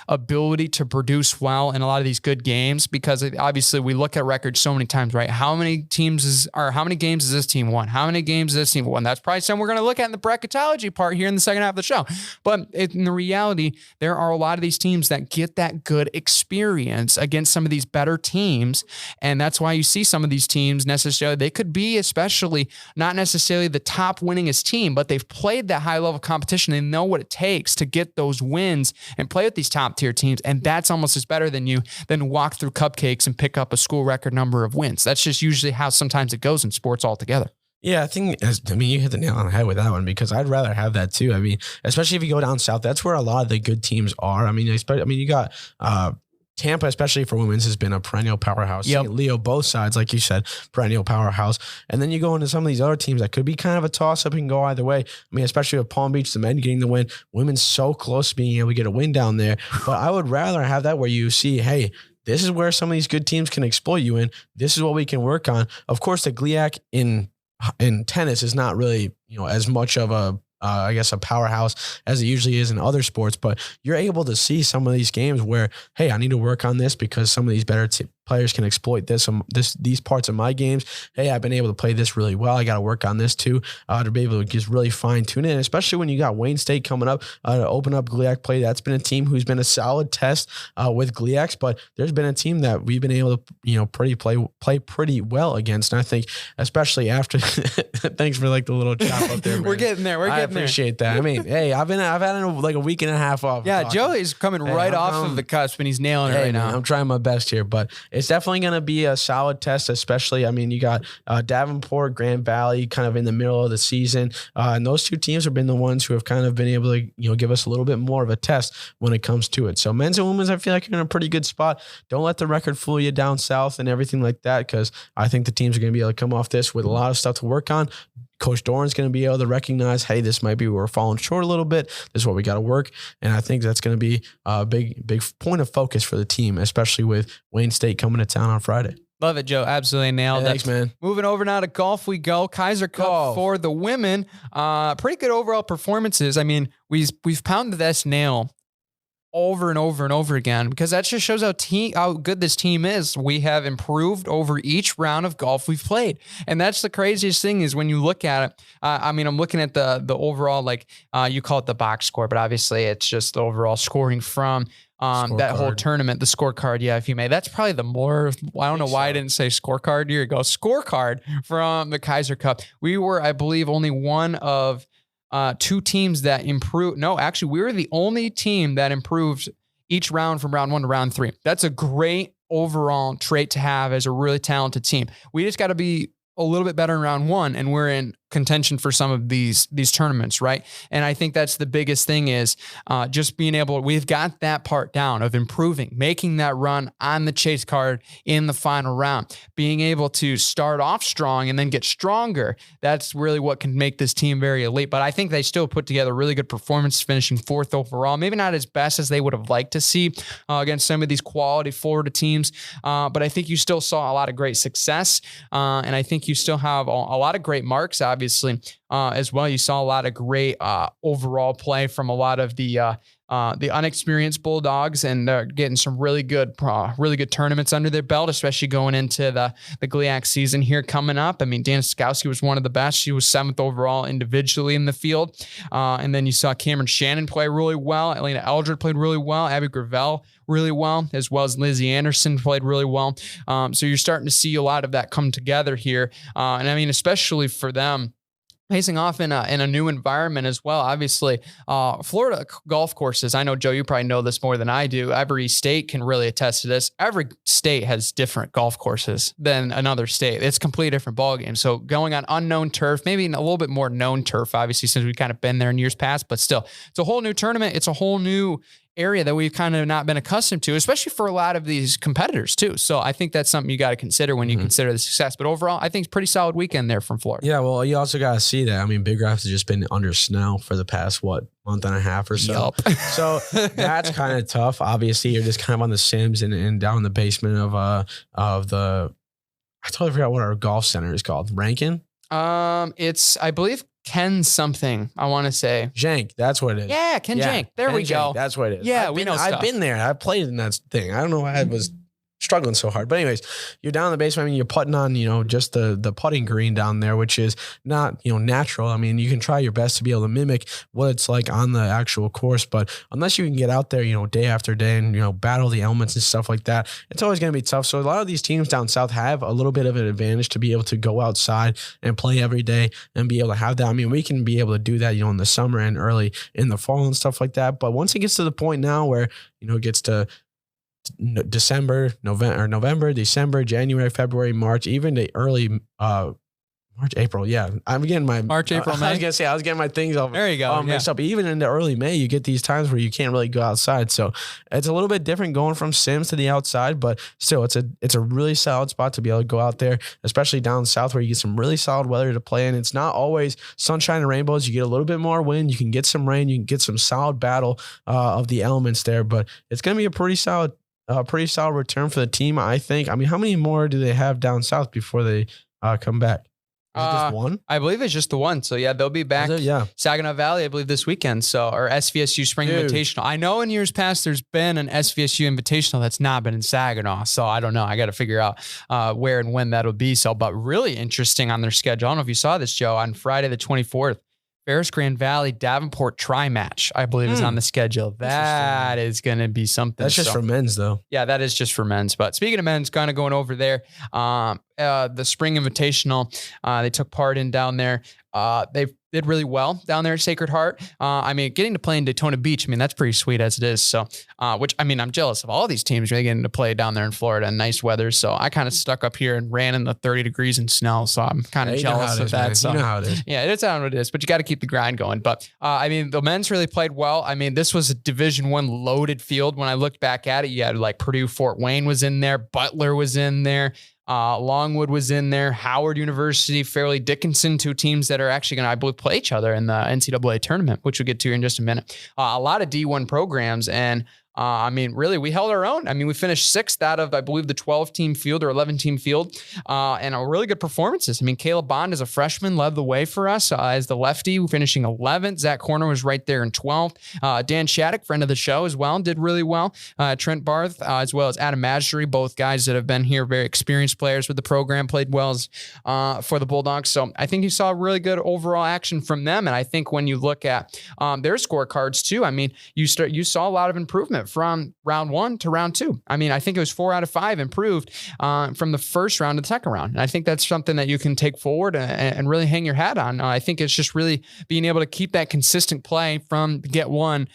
ability to produce well in a lot of these good games, because obviously we look at records so many times, right? How many games has this team won? How many games has this team won? That's probably something we're going to look at in the bracketology part here in the second half of the show. But in the reality, there are a lot of these teams that get that good experience against some of these better teams. And that's why you see some of these teams necessarily, they could be especially not necessarily the top winningest team, but they've played that high level competition. They know what it takes to get those wins and play with these top tier teams. And that's almost as better than walk through cupcakes and pick up a school record number of wins. That's just usually how sometimes it goes in sports altogether. Yeah, I mean, you hit the nail on the head with that one, because I'd rather have that too. I mean, especially if you go down south, that's where a lot of the good teams are. I mean, you got, Tampa, especially for women's, has been a perennial powerhouse. Yep. St. Leo, both sides, like you said, perennial powerhouse. And then you go into some of these other teams that could be kind of a toss-up and go either way. I mean, especially with Palm Beach, the men getting the win. Women's so close to being able to get a win down there. But I would rather have that where you see, hey, this is where some of these good teams can exploit you in. This is what we can work on. Of course, the GLIAC in tennis is not really, as much of a powerhouse as it usually is in other sports, but you're able to see some of these games where, hey, I need to work on this because some of these better players can exploit these parts of my games. Hey, I've been able to play this really well. I got to work on this too, to be able to just really fine tune it. And especially when you got Wayne State coming up to open up GLIAC play. That's been a team who's been a solid test with GLIACs, but there's been a team that we've been able to, play pretty well against. And I think especially after, thanks for like the little chop up there. We're getting there. I appreciate that. I mean, hey, I've had like a week and a half off. Yeah, Joey's coming right off of the cusp and he's nailing it right now. I'm trying my best here, but it's definitely going to be a solid test, especially, I mean, you got Davenport, Grand Valley kind of in the middle of the season. And those two teams have been the ones who have kind of been able to, give us a little bit more of a test when it comes to it. So men's and women's, I feel like are in a pretty good spot. Don't let the record fool you down south and everything like that, because I think the teams are going to be able to come off this with a lot of stuff to work on. Coach Doran's going to be able to recognize, hey, this might be where we're falling short a little bit. This is what we got to work. And I think that's going to be a big point of focus for the team, especially with Wayne State coming to town on Friday. Love it, Joe. Absolutely nailed it. Thanks, man. Moving over now to golf we go. Kaiser Cup for the women. Pretty good overall performances. I mean, we've pounded this nail over and over and over again, because that just shows how good this team is. We have improved over each round of golf we've played. And that's the craziest thing is when you look at it. I'm looking at the overall, you call it the box score, but obviously it's just the overall scoring from that whole tournament, the scorecard. Yeah, if you may. That's probably I don't know why I didn't say scorecard. Here you go. Scorecard from the Kaiser Cup. We were, I believe, only one of two teams that improved. No, actually, we were the only team that improved each round from round 1 to round 3. That's a great overall trait to have as a really talented team. We just got to be a little bit better in round 1, and we're in contention for some of these tournaments, right? And I think that's the biggest thing is just being able, we've got that part down of improving, making that run on the chase card in the final round, being able to start off strong and then get stronger. That's really what can make this team very elite. But I think they still put together a really good performance, finishing 4th overall. Maybe not as best as they would have liked to see against some of these quality Florida teams. But I think you still saw a lot of great success. And I think you still have a lot of great marks, obviously, as well. You saw a lot of great overall play from a lot of the unexperienced Bulldogs, and they're getting some really good tournaments under their belt, especially going into the GLIAC season here coming up. I mean, Dana Skowski was one of the best. She was 7th overall individually in the field. And then you saw Cameron Shannon play really well. Elena Eldred played really well. Abby Gravel really well, as well as Lizzie Anderson played really well. So you're starting to see a lot of that come together here. And I mean, especially for them, facing off in a new environment as well. Obviously, Florida golf courses, I know, Joe, you probably know this more than I do. Every state can really attest to this. Every state has different golf courses than another state. It's a completely different ballgame. So going on unknown turf, maybe a little bit more known turf, obviously, since we've kind of been there in years past, but still, it's a whole new tournament. It's a whole new area that we've kind of not been accustomed to, especially for a lot of these competitors too. So I think that's something you got to consider when you consider the success. But overall, I think it's a pretty solid weekend there from Florida. Yeah, well, you also got to see that. I mean, Big Rapids has just been under snow for the past, month and a half or so. Yep. So that's kind of tough. Obviously, you're just kind of on the Sims and down in the basement of the, I totally forgot what our golf center is called. Rankin? It's, I believe, Ken something, I want to say. Jank, that's what it is. Yeah, Ken Jank. There we go. That's what it is. Yeah, we know stuff. I've been there. I played in that thing. I don't know why I was struggling so hard. But anyways, you're down in the basement. I mean, you're putting on, just the putting green down there, which is not, natural. I mean, you can try your best to be able to mimic what it's like on the actual course, but unless you can get out there, day after day and, battle the elements and stuff like that, it's always going to be tough. So a lot of these teams down south have a little bit of an advantage to be able to go outside and play every day and be able to have that. I mean, we can be able to do that, in the summer and early in the fall and stuff like that. But once it gets to the point now where, it gets to December, November, December, January, February, March, even the early March, April. Yeah, I'm getting my March, April, May. I was gonna say I was getting my things all there you go mixed up. Even in the early May, you get these times where you can't really go outside. So it's a little bit different going from Sims to the outside, but still, it's a really solid spot to be able to go out there, especially down south where you get some really solid weather to play in. It's not always sunshine and rainbows. You get a little bit more wind. You can get some rain. You can get some solid battle of the elements there, but it's gonna be a pretty solid return for the team, I think. I mean, how many more do they have down south before they come back? Is it just one? I believe it's just the one. So yeah, they'll be back. Yeah. Saginaw Valley, I believe, this weekend. So, or SVSU Spring Invitational. I know in years past there's been an SVSU Invitational that's not been in Saginaw. So I don't know. I got to figure out where and when that'll be. So, but really interesting on their schedule. I don't know if you saw this, Joe, on Friday the 24th. Ferris Grand Valley Davenport tri-match, I believe, is on the schedule. That is going to be something. That's just for men's, though. Yeah, that is just for men's. But speaking of men's, kind of going over there, the Spring Invitational, they took part in down there. They did really well down there at Sacred Heart. I mean, getting to play in Daytona Beach, I mean, that's pretty sweet as it is. So, which, I mean, I'm jealous of all these teams really getting to play down there in Florida and nice weather. So I kind of stuck up here and ran in the 30 degrees and snow. So I'm kind of jealous of that. So you know how it is. Yeah, it's how it is, but you got to keep the grind going. But I mean, the men's really played well. I mean, this was a Division I loaded field. When I looked back at it, you had like Purdue, Fort Wayne was in there. Butler was in there. Longwood was in there, Howard University, Fairleigh Dickinson, two teams that are actually going to, I believe, play each other in the NCAA tournament, which we'll get to in just a minute. A lot of D1 programs, and I mean, really, we held our own. I mean, we finished 6th out of, I believe, the 12-team field or 11-team field, and a really good performances. I mean, Caleb Bond as a freshman led the way for us as the lefty, finishing 11th. Zach Corner was right there in 12th. Dan Shattuck, friend of the show as well, did really well. Trent Barth, as well as Adam Mastery, both guys that have been here, very experienced players with the program, played well for the Bulldogs. So I think you saw really good overall action from them. And I think when you look at their scorecards too, I mean, you saw a lot of improvement from round 1 to round 2. I mean, I think it was 4 out of 5 improved from the first round to the second round. And I think that's something that you can take forward and really hang your hat on. I think it's just really being able to keep that consistent play from get 1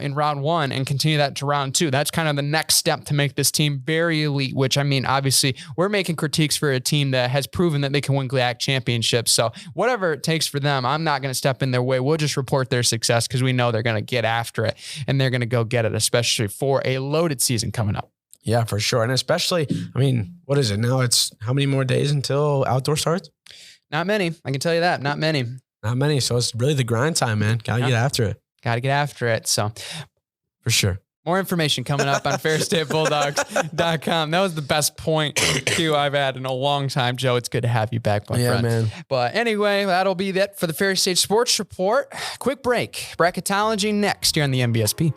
in round 1 and continue that to round 2. That's kind of the next step to make this team very elite, which, I mean, obviously we're making critiques for a team that has proven that they can win GLIAC championships. So whatever it takes for them, I'm not going to step in their way. We'll just report their success because we know they're going to get after it and they're going to go get it, especially for a loaded season coming up. Yeah, for sure. And especially, I mean, what is it now? It's how many more days until outdoor starts? Not many. I can tell you that. Not many. Not many. So it's really the grind time, man. Got to get after it. Got to get after it. So for sure. More information coming up on FairStateBulldogs.com. That was the best point too I've had in a long time, Joe. It's good to have you back, my friend. Man. But anyway, that'll be that for the Fair State Sports Report. Quick break. Bracketology next here on the MVSP.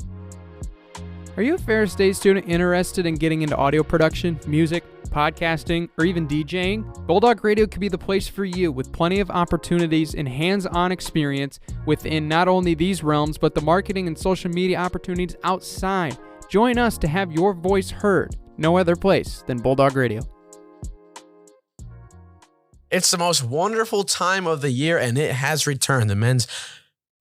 Are you a Fair State student interested in getting into audio production, music, podcasting, or even DJing? Bulldog Radio could be the place for you with plenty of opportunities and hands-on experience within not only these realms, but the marketing and social media opportunities outside. Join us to have your voice heard. No other place than Bulldog Radio. It's the most wonderful time of the year, and it has returned. The men's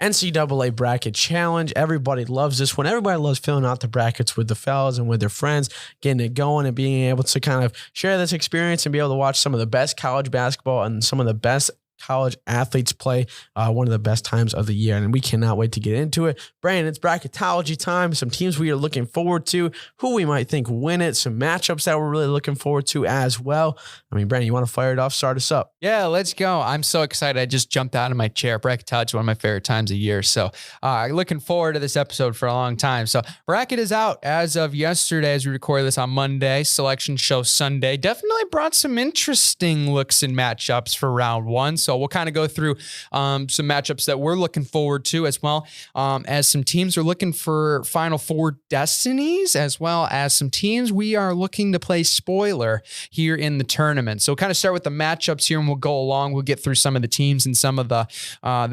NCAA Bracket Challenge. Everybody loves this one. Everybody loves filling out the brackets with the fellas and with their friends, getting it going and being able to kind of share this experience and be able to watch some of the best college basketball and some of the best college athletes play one of the best times of the year. And we cannot wait to get into it. Brandon, it's bracketology time. Some teams we are looking forward to, who we might think win it, some matchups that we're really looking forward to as well. I mean, Brandon, you want to fire it off? Start us up. Yeah, let's go. I'm so excited. I just jumped out of my chair. Bracketology is one of my favorite times of year. So looking forward to this episode for a long time. So bracket is out as of yesterday as we record this on Monday. Selection show Sunday. Definitely brought some interesting looks and matchups for round 1. So we'll kind of go through some matchups that we're looking forward to, as well as some teams are looking for Final Four destinies, as well as some teams we are looking to play spoiler here in the tournament. So we'll kind of start with the matchups here and we'll go along. We'll get through some of the teams and some of the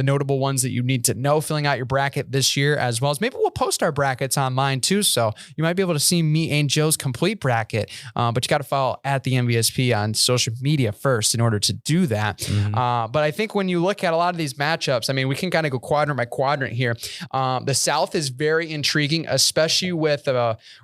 notable ones that you need to know filling out your bracket this year, as well as maybe we'll post our brackets online too. So you might be able to see me and Joe's complete bracket, but you got to follow at the MVSP on social media first in order to do that. But I think when you look at a lot of these matchups, I mean, we can kind of go quadrant by quadrant here. The South is very intriguing, especially with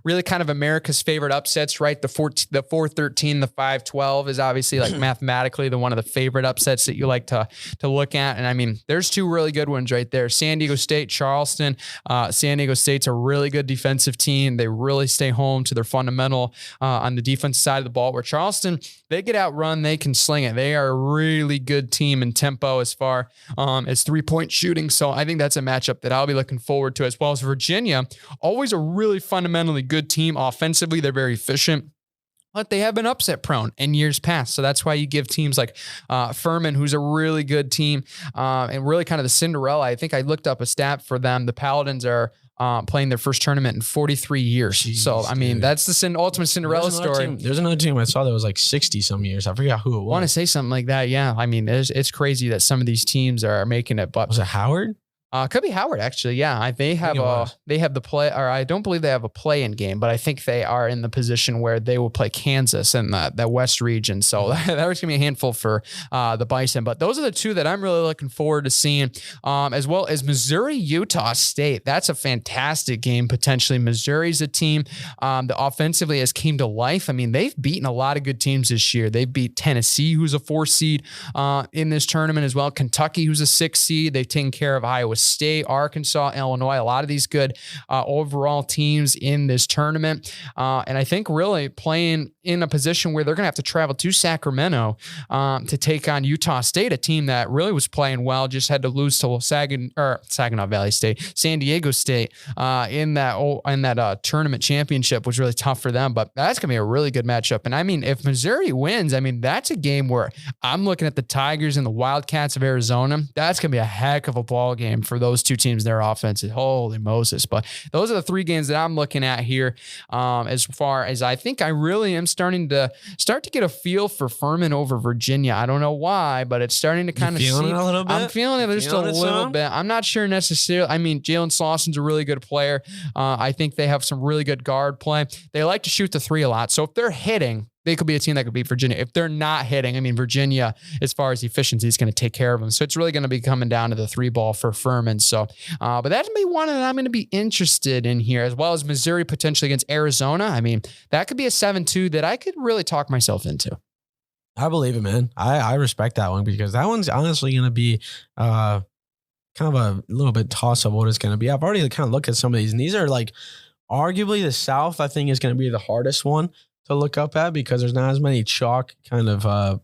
really kind of America's favorite upsets, right? The 4-13, the 5-12 is obviously like mathematically one of the favorite upsets that you like to look at. And I mean, there's two really good ones right there. San Diego State, Charleston. San Diego State's a really good defensive team. They really stay home to their fundamental on the defensive side of the ball, where Charleston, they get outrun, they can sling it. They are a really good team in tempo as far as three-point shooting. So I think that's a matchup that I'll be looking forward to, as well as Virginia. Always a really fundamentally good team. Offensively, they're very efficient, but they have been upset prone in years past. So that's why you give teams like Furman, who's a really good team, and really kind of the Cinderella. I think I looked up a stat for them. The Paladins are playing their first tournament in 43 years. Jeez, so, I mean, that's the ultimate Cinderella story. There's another team I saw that was like 60 some years. I forgot who it was. I want to say something like that. Yeah. I mean, it's crazy that some of these teams are making it. But was it Howard? Could be Howard, actually. Yeah, they have the play, or I don't believe they have a play-in game, but I think they are in the position where they will play Kansas in that West region. So that was gonna be a handful for the Bison. But those are the two that I'm really looking forward to seeing, as well as Missouri, Utah State. That's a fantastic game potentially. Missouri's a team that offensively has came to life. I mean, they've beaten a lot of good teams this year. They beat Tennessee, who's a 4 seed in this tournament as well. Kentucky, who's a 6 seed. They've taken care of Iowa State, Arkansas, Illinois, a lot of these good overall teams in this tournament. And I think really playing in a position where they're going to have to travel to Sacramento to take on Utah State, a team that really was playing well, just had to lose to Saginaw Valley State, San Diego State in that tournament championship was really tough for them. But that's going to be a really good matchup. And I mean, if Missouri wins, I mean, that's a game where I'm looking at the Tigers and the Wildcats of Arizona. That's going to be a heck of a ball game for those two teams, their offenses. Holy Moses. But those are the three games that I'm looking at here as far as I think I really am starting to get a feel for Furman over Virginia. I don't know why, but it's starting to kind of see. Feeling it a little bit? I'm feeling it just a little bit. I'm not sure necessarily. I mean, Jalen Slausson's a really good player. I think they have some really good guard play. They like to shoot the three a lot. So if they're hitting, they could be a team that could beat Virginia. If they're not hitting, I mean, Virginia, as far as efficiency, is going to take care of them. So it's really going to be coming down to the three ball for Furman. So, but that's going to be one that I'm going to be interested in here, as well as Missouri potentially against Arizona. I mean, that could be a 7-2 that I could really talk myself into. I believe it, man. I respect that one because that one's honestly going to be kind of a little bit toss of what it's going to be. I've already kind of looked at some of these, and these are like arguably the South, I think, is going to be the hardest one to look up at because there's not as many chalk kind of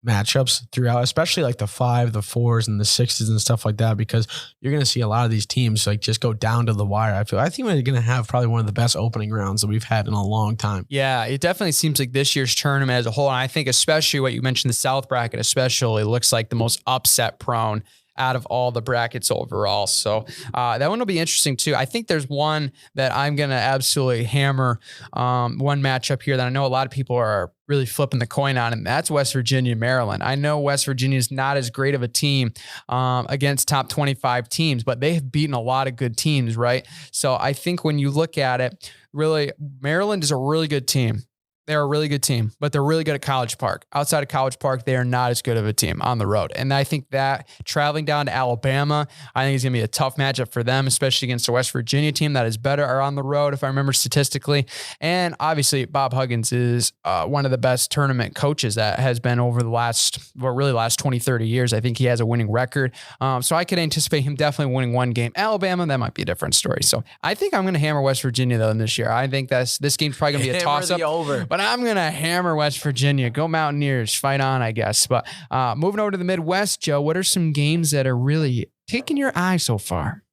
matchups throughout, especially like the 5, the 4s, and the 6s and stuff like that, because you're going to see a lot of these teams like just go down to the wire. I think we're going to have probably one of the best opening rounds that we've had in a long time. Yeah, it definitely seems like this year's tournament as a whole, and I think especially what you mentioned, the South bracket especially looks like the most upset prone out of all the brackets overall. So that one will be interesting too. I think there's one that I'm going to absolutely hammer, one matchup here that I know a lot of people are really flipping the coin on, and that's West Virginia, Maryland. I know West Virginia is not as great of a team against top 25 teams, but they have beaten a lot of good teams, right? So I think when you look at it, really, Maryland is a really good team. They're a really good team, but they're really good at College Park. Outside of College Park, they are not as good of a team on the road. And I think that traveling down to Alabama, I think is going to be a tough matchup for them, especially against a West Virginia team that is better on the road, if I remember statistically. And obviously, Bob Huggins is one of the best tournament coaches that has been over the last 20, 30 years. I think he has a winning record. So I could anticipate him definitely winning one game. Alabama, that might be a different story. So I think I'm going to hammer West Virginia, though, in this year. I think this game's probably going to be a toss-up. But I'm going to hammer West Virginia. Go Mountaineers. Fight on, I guess. But moving over to the Midwest, Joe, what are some games that are really taking your eye so far?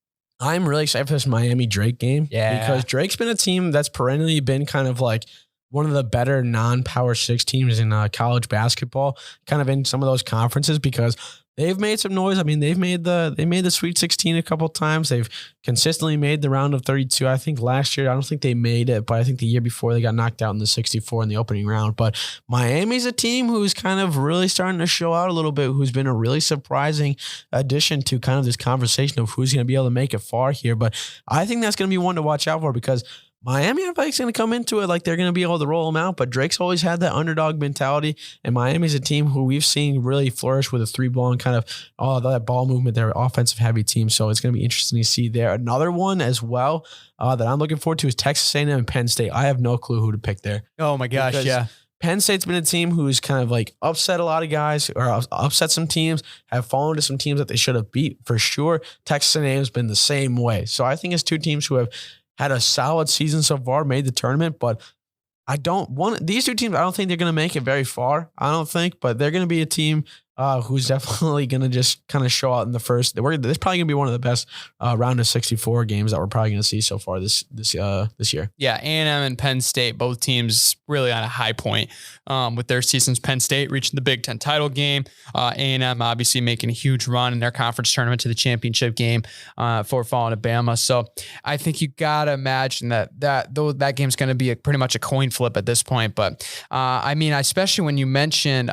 I'm really excited for this Miami Drake game. Yeah. Because Drake's been a team that's perennially been kind of like one of the better non-Power 6 teams in college basketball, kind of in some of those conferences because they've made some noise. I mean, they made the Sweet 16 a couple of times. They've consistently made the round of 32. I think last year, I don't think they made it, but I think the year before they got knocked out in the 64 in the opening round. But Miami's a team who's kind of really starting to show out a little bit, who's been a really surprising addition to kind of this conversation of who's going to be able to make it far here. But I think that's going to be one to watch out for because Miami, I think, is going to come into it like they're going to be able to roll them out, but Drake's always had that underdog mentality, and Miami's a team who we've seen really flourish with a 3-ball and kind of all that ball movement. They're an offensive-heavy team, so it's going to be interesting to see there. Another one as well that I'm looking forward to is Texas A&M and Penn State. I have no clue who to pick there. Oh, my gosh, because yeah. Penn State's been a team who's kind of like upset a lot of guys or upset some teams, have fallen to some teams that they should have beat for sure. Texas A&M has been the same way. So I think it's two teams who have had a solid season so far, made the tournament, but these two teams, I don't think they're going to make it very far. I don't think, but they're going to be a team who's definitely going to just kind of show out in the first. This is probably going to be one of the best round of 64 games that we're probably going to see so far this year. Yeah, A&M and Penn State, both teams really on a high point with their seasons. Penn State reaching the Big Ten title game. A&M obviously making a huge run in their conference tournament to the championship game for falling to Bama. So I think you got to imagine that game's going to be pretty much a coin flip at this point. But I mean, especially when you mentioned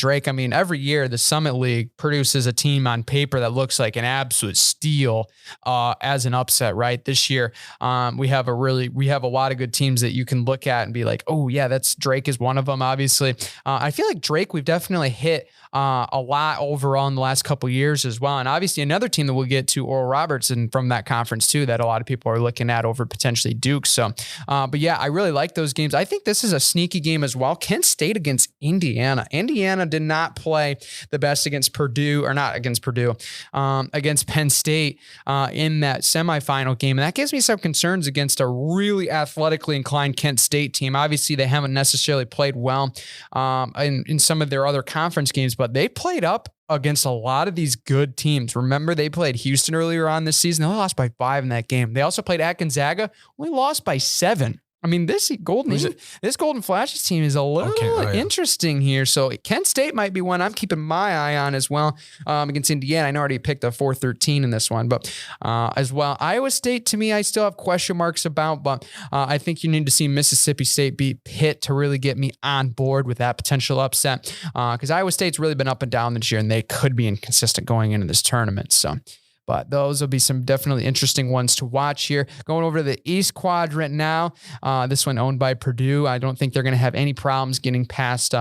Drake, I mean, every year the Summit League produces a team on paper that looks like an absolute steal as an upset, right? This year, we have a lot of good teams that you can look at and be like, oh yeah, that's Drake is one of them. Obviously, I feel like Drake, we've definitely hit a lot overall in the last couple of years as well. And obviously another team that we'll get to, Oral Robertson from that conference too, that a lot of people are looking at over potentially Duke. So, but yeah, I really like those games. I think this is a sneaky game as well. Kent State against Indiana. Indiana did not play the best against Purdue, or not against Purdue, against Penn State in that semifinal game. And that gives me some concerns against a really athletically inclined Kent State team. Obviously, they haven't necessarily played well in some of their other conference games, but they played up against a lot of these good teams. Remember, they played Houston earlier on this season. They only lost by 5 in that game. They also played at Gonzaga. We lost by 7. I mean, this Golden Flashes team is a little interesting here. So Kent State might be one I'm keeping my eye on as well against Indiana. I know I already picked a 4-13 in this one, but as well, Iowa State, to me, I still have question marks about, but I think you need to see Mississippi State beat Pitt to really get me on board with that potential upset, because Iowa State's really been up and down this year, and they could be inconsistent going into this tournament. So, but those will be some definitely interesting ones to watch here. Going over to the East Quadrant now. This one owned by Purdue. I don't think they're going to have any problems getting past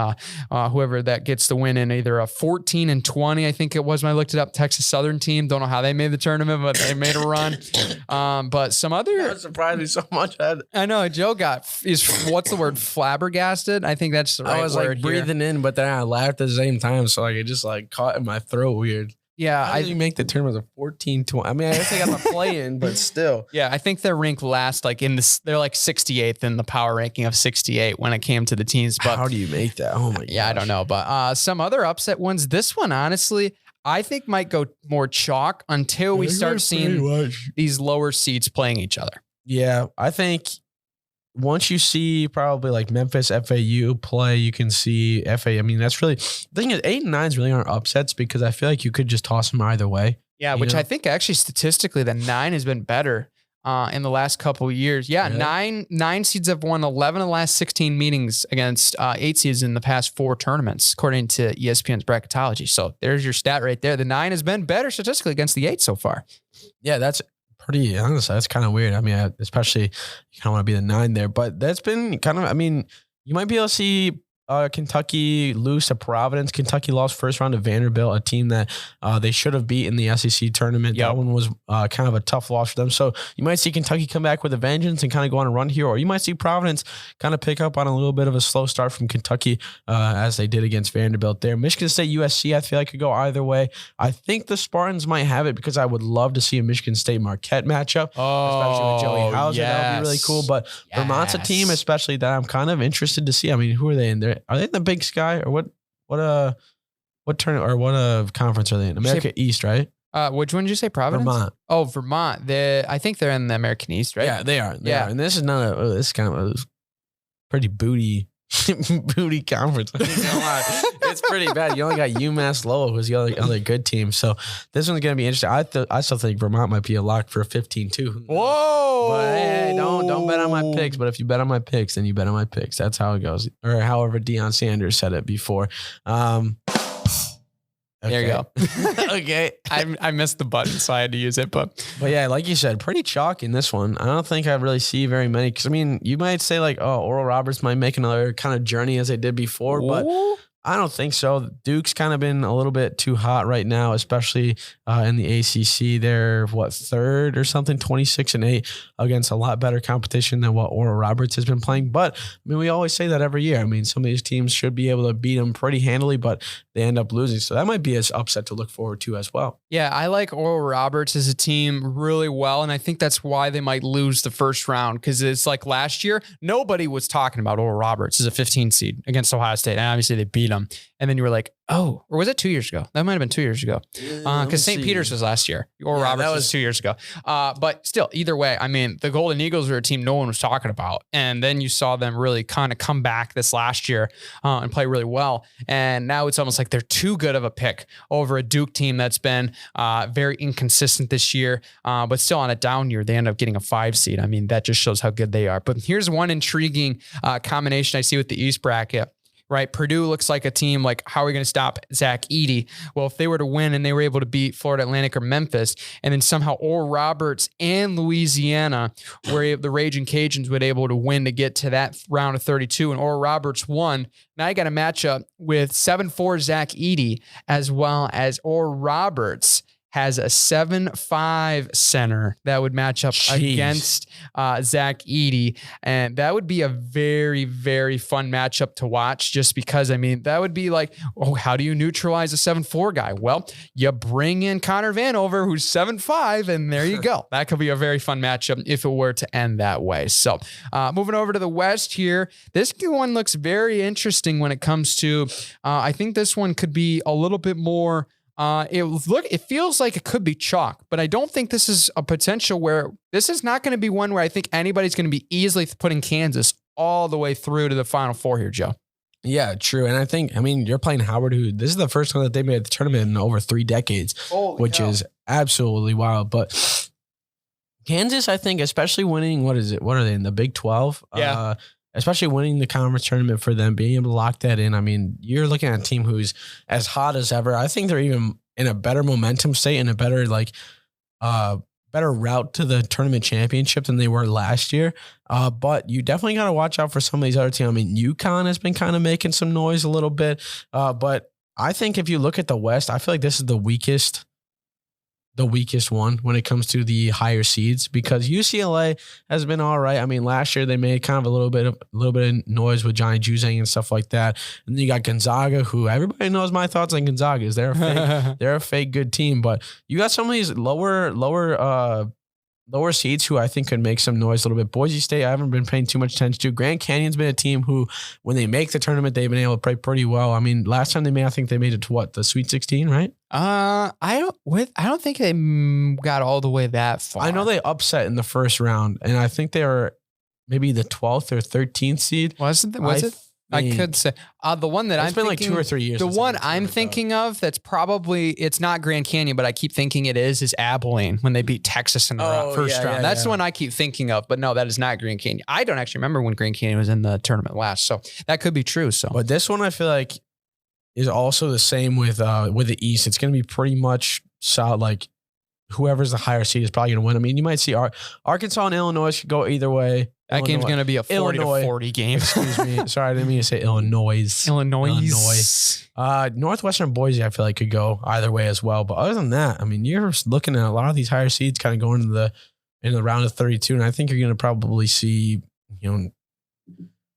whoever that gets the win in either a 14-20, I think it was when I looked it up, Texas Southern team. Don't know how they made the tournament, but they made a run. But some other... That surprised me so much. I know, Joe what's the word, flabbergasted? I think that's the right word. I was like breathing in, but then I laughed at the same time, so like it just like caught in my throat weird. Yeah, how did you make the tournament of 14-20? I mean, I guess they got the play in, but still. Yeah, I think they're ranked last, like they're like 68th in the power ranking of 68 when it came to the teams. But how do you make that? Oh my god. Yeah, I don't know. But some other upset ones. This one, honestly, I think might go more chalk until we start seeing these lower seeds playing each other. Yeah, I think once you see probably like Memphis FAU play, you can see FA. I mean, that's really the thing is 8 and 9s really aren't upsets because I feel like you could just toss them either way. Yeah, which I think actually statistically the 9 has been better in the last couple of years. Yeah, really? Nine seeds have won 11 of the last 16 meetings against 8 seeds in the past 4 tournaments, according to ESPN's Bracketology. So there's your stat right there. The 9 has been better statistically against the 8 so far. Yeah, that's pretty honestly, that's kind of weird. I mean, especially you kind of want to be the 9 there, but that's been kind of, I mean, you might be able to see Kentucky lose to Providence. Kentucky lost first round to Vanderbilt, a team that they should have beat in the SEC tournament. Yep. That one was kind of a tough loss for them. So you might see Kentucky come back with a vengeance and kind of go on a run here, or you might see Providence kind of pick up on a little bit of a slow start from Kentucky as they did against Vanderbilt there. Michigan State, USC, I feel like could go either way. I think the Spartans might have it because I would love to see a Michigan State Marquette matchup, especially with Joey Hauser. Yes. That would be really cool. But Vermont's a team, especially that I'm kind of interested to see. I mean, who are they in there? Are they in the Big Sky or what tournament or what conference are they in? America East, right? Which one did you say? Providence? Vermont. Oh, Vermont. I think they're in the American East, right? Yeah, they are. And this is this is kind of a pretty booty conference. It's pretty bad. You only got UMass Lowell, who's the other good team. So this one's gonna be interesting. I still think Vermont might be a lock for a 15-2. Whoa! But hey, don't bet on my picks. But if you bet on my picks, then you bet on my picks. That's how it goes. Or however Deion Sanders said it before. There you go. Okay. I missed the button, so I had to use it. But yeah, like you said, pretty chalk in this one. I don't think I really see very many. Because, I mean, you might say like, oh, Oral Roberts might make another kind of journey as they did before. But I don't think so. Duke's kind of been a little bit too hot right now, especially in the ACC. They're third or something, 26-8 against a lot better competition than what Oral Roberts has been playing. But I mean, we always say that every year. I mean, some of these teams should be able to beat them pretty handily, but they end up losing. So that might be an upset to look forward to as well. Yeah, I like Oral Roberts as a team really well, and I think that's why they might lose the first round, because it's like last year, nobody was talking about Oral Roberts as a 15 seed against Ohio State, and obviously they beat them. And then you were like, oh, or was it 2 years ago? That might have been 2 years ago. Because St. Peter's was last year. Oral Roberts was 2 years ago. But still, either way, I mean, the Golden Eagles are a team no one was talking about. And then you saw them really kind of come back this last year and play really well. And now it's almost like they're too good of a pick over a Duke team that's been very inconsistent this year, but still on a down year. They end up getting a 5 seed. I mean, that just shows how good they are. But here's one intriguing combination I see with the East bracket. Right, Purdue looks like a team like, how are we going to stop Zach Edey? Well, if they were to win and they were able to beat Florida Atlantic or Memphis, and then somehow Oral Roberts and Louisiana, where the Raging Cajuns would able to win to get to that round of 32, and Oral Roberts won. Now you got a matchup with 7-4 Zach Edey as well as Oral Roberts has a 7'5" center that would match up against Zach Edey. And that would be a very, very fun matchup to watch, just because, I mean, that would be like, oh, how do you neutralize a 7'4" guy? Well, you bring in Connor Vanover, who's 7'5", and there you go. That could be a very fun matchup if it were to end that way. So moving over to the West here, this one looks very interesting when it comes to, I think this one could be a little bit more, it feels like it could be chalk, but I don't think this is a potential where this is not going to be one where I think anybody's going to be easily putting Kansas all the way through to the Final Four here, Joe. Yeah, true. And I mean, you're playing Howard, who this is the first time that they made the tournament in over 3 decades, which is absolutely wild. But Kansas, I think, especially winning, what are they in the Big 12? Yeah. Especially winning the conference tournament for them, being able to lock that in. I mean, you're looking at a team who's as hot as ever. I think they're even in a better momentum state and a better better route to the tournament championship than they were last year. But you definitely got to watch out for some of these other teams. I mean, UConn has been kind of making some noise a little bit. But I think if you look at the West, I feel like this is the weakest one when it comes to the higher seeds, because UCLA has been all right. I mean, last year they made kind of a little bit of noise with Johnny Juzang and stuff like that. And then you got Gonzaga, who everybody knows my thoughts on Gonzaga is they're a fake good team. But you got some of these lower seeds who I think could make some noise a little bit. Boise State, I haven't been paying too much attention to. Grand Canyon's been a team who, when they make the tournament, they've been able to play pretty well. I mean, last time I think they made it to the Sweet 16, right? I don't think they got all the way that far. I know they upset in the first round, and I think they were maybe the 12th or 13th seed. Was it? I could say the one that it's been like 2 or 3 years. The one I'm thinking of that's probably, it's not Grand Canyon, but I keep thinking it is Abilene when they beat Texas in the first round. That's the one I keep thinking of, but no, that is not Grand Canyon. I don't actually remember when Grand Canyon was in the tournament last, so that could be true. So, but this one I feel like is also the same with the East. It's going to be pretty much solid. Like whoever's the higher seed is probably going to win. I mean, you might see Arkansas and Illinois could go either way. That game's going to be a 40-40 game. Excuse me. Sorry, I didn't mean to say Illinois. Northwestern Boise, I feel like could go either way as well. But other than that, I mean, you're looking at a lot of these higher seeds kind of going into the round of 32, and I think you're going to probably see,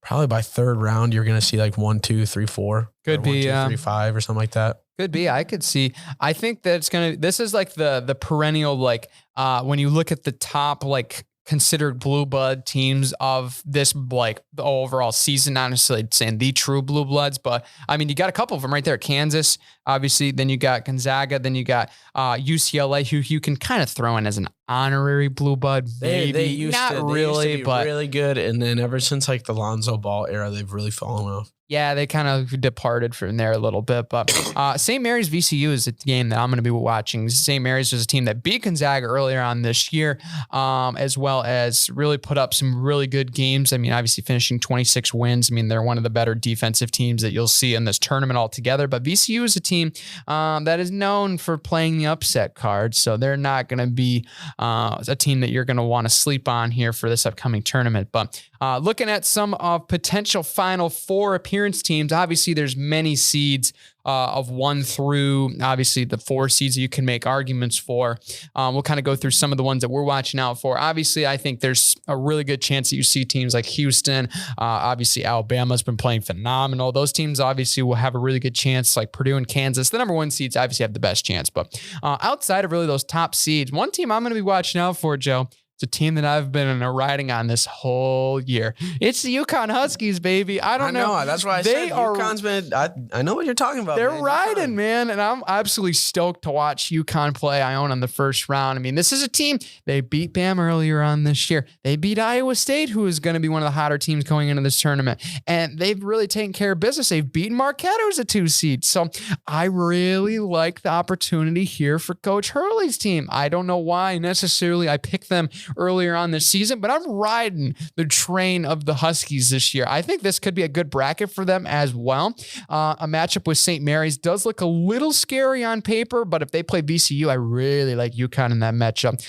probably by third round, you're going to see like 1, 2, 3, 4. Could be 1, 2, 3, 5 or something like that. Could be. I could see. I think that this is like the perennial, like when you look at the top, like considered blue blood teams of this, like the overall season, not necessarily saying the true blue bloods, but I mean, you got a couple of them right there. Kansas, obviously, then you got Gonzaga, then you got UCLA, who you can kind of throw in as an honorary blue blood. Maybe. They used to be really good. And then ever since like the Lonzo Ball era, they've really fallen off. Yeah, they kind of departed from there a little bit. But St. Mary's VCU is a game that I'm going to be watching. St. Mary's was a team that beat Gonzaga earlier on this year, as well as really put up some really good games. I mean, obviously finishing 26 wins. I mean, they're one of the better defensive teams that you'll see in this tournament altogether. But VCU is a team that is known for playing the upset card. So they're not going to be a team that you're going to want to sleep on here for this upcoming tournament. But looking at some of potential Final Four appearance teams, obviously there's many seeds of 1 through obviously the 4 seeds that you can make arguments for. We'll kind of go through some of the ones that we're watching out for. Obviously, I think there's a really good chance that you see teams like Houston. Obviously, Alabama's been playing phenomenal. Those teams obviously will have a really good chance, like Purdue and Kansas. The number 1 seeds obviously have the best chance. But outside of really those top seeds, one team I'm going to be watching out for, Joe, it's a team that I've been riding on this whole year. It's the UConn Huskies, baby. I know. That's why I said UConn's been. I know what you're talking about. They're riding, man, and I'm absolutely stoked to watch UConn play Iona in the first round. I mean, this is a team. They beat Bam earlier on this year. They beat Iowa State, who is going to be one of the hotter teams going into this tournament, and they've really taken care of business. They've beaten Marquette, who's a 2 seed. So I really like the opportunity here for Coach Hurley's team. I don't know why necessarily I picked them earlier on this season, but I'm riding the train of the Huskies this year. I think this could be a good bracket for them as well. A matchup with St. Mary's does look a little scary on paper, but if they play VCU, I really like UConn in that matchup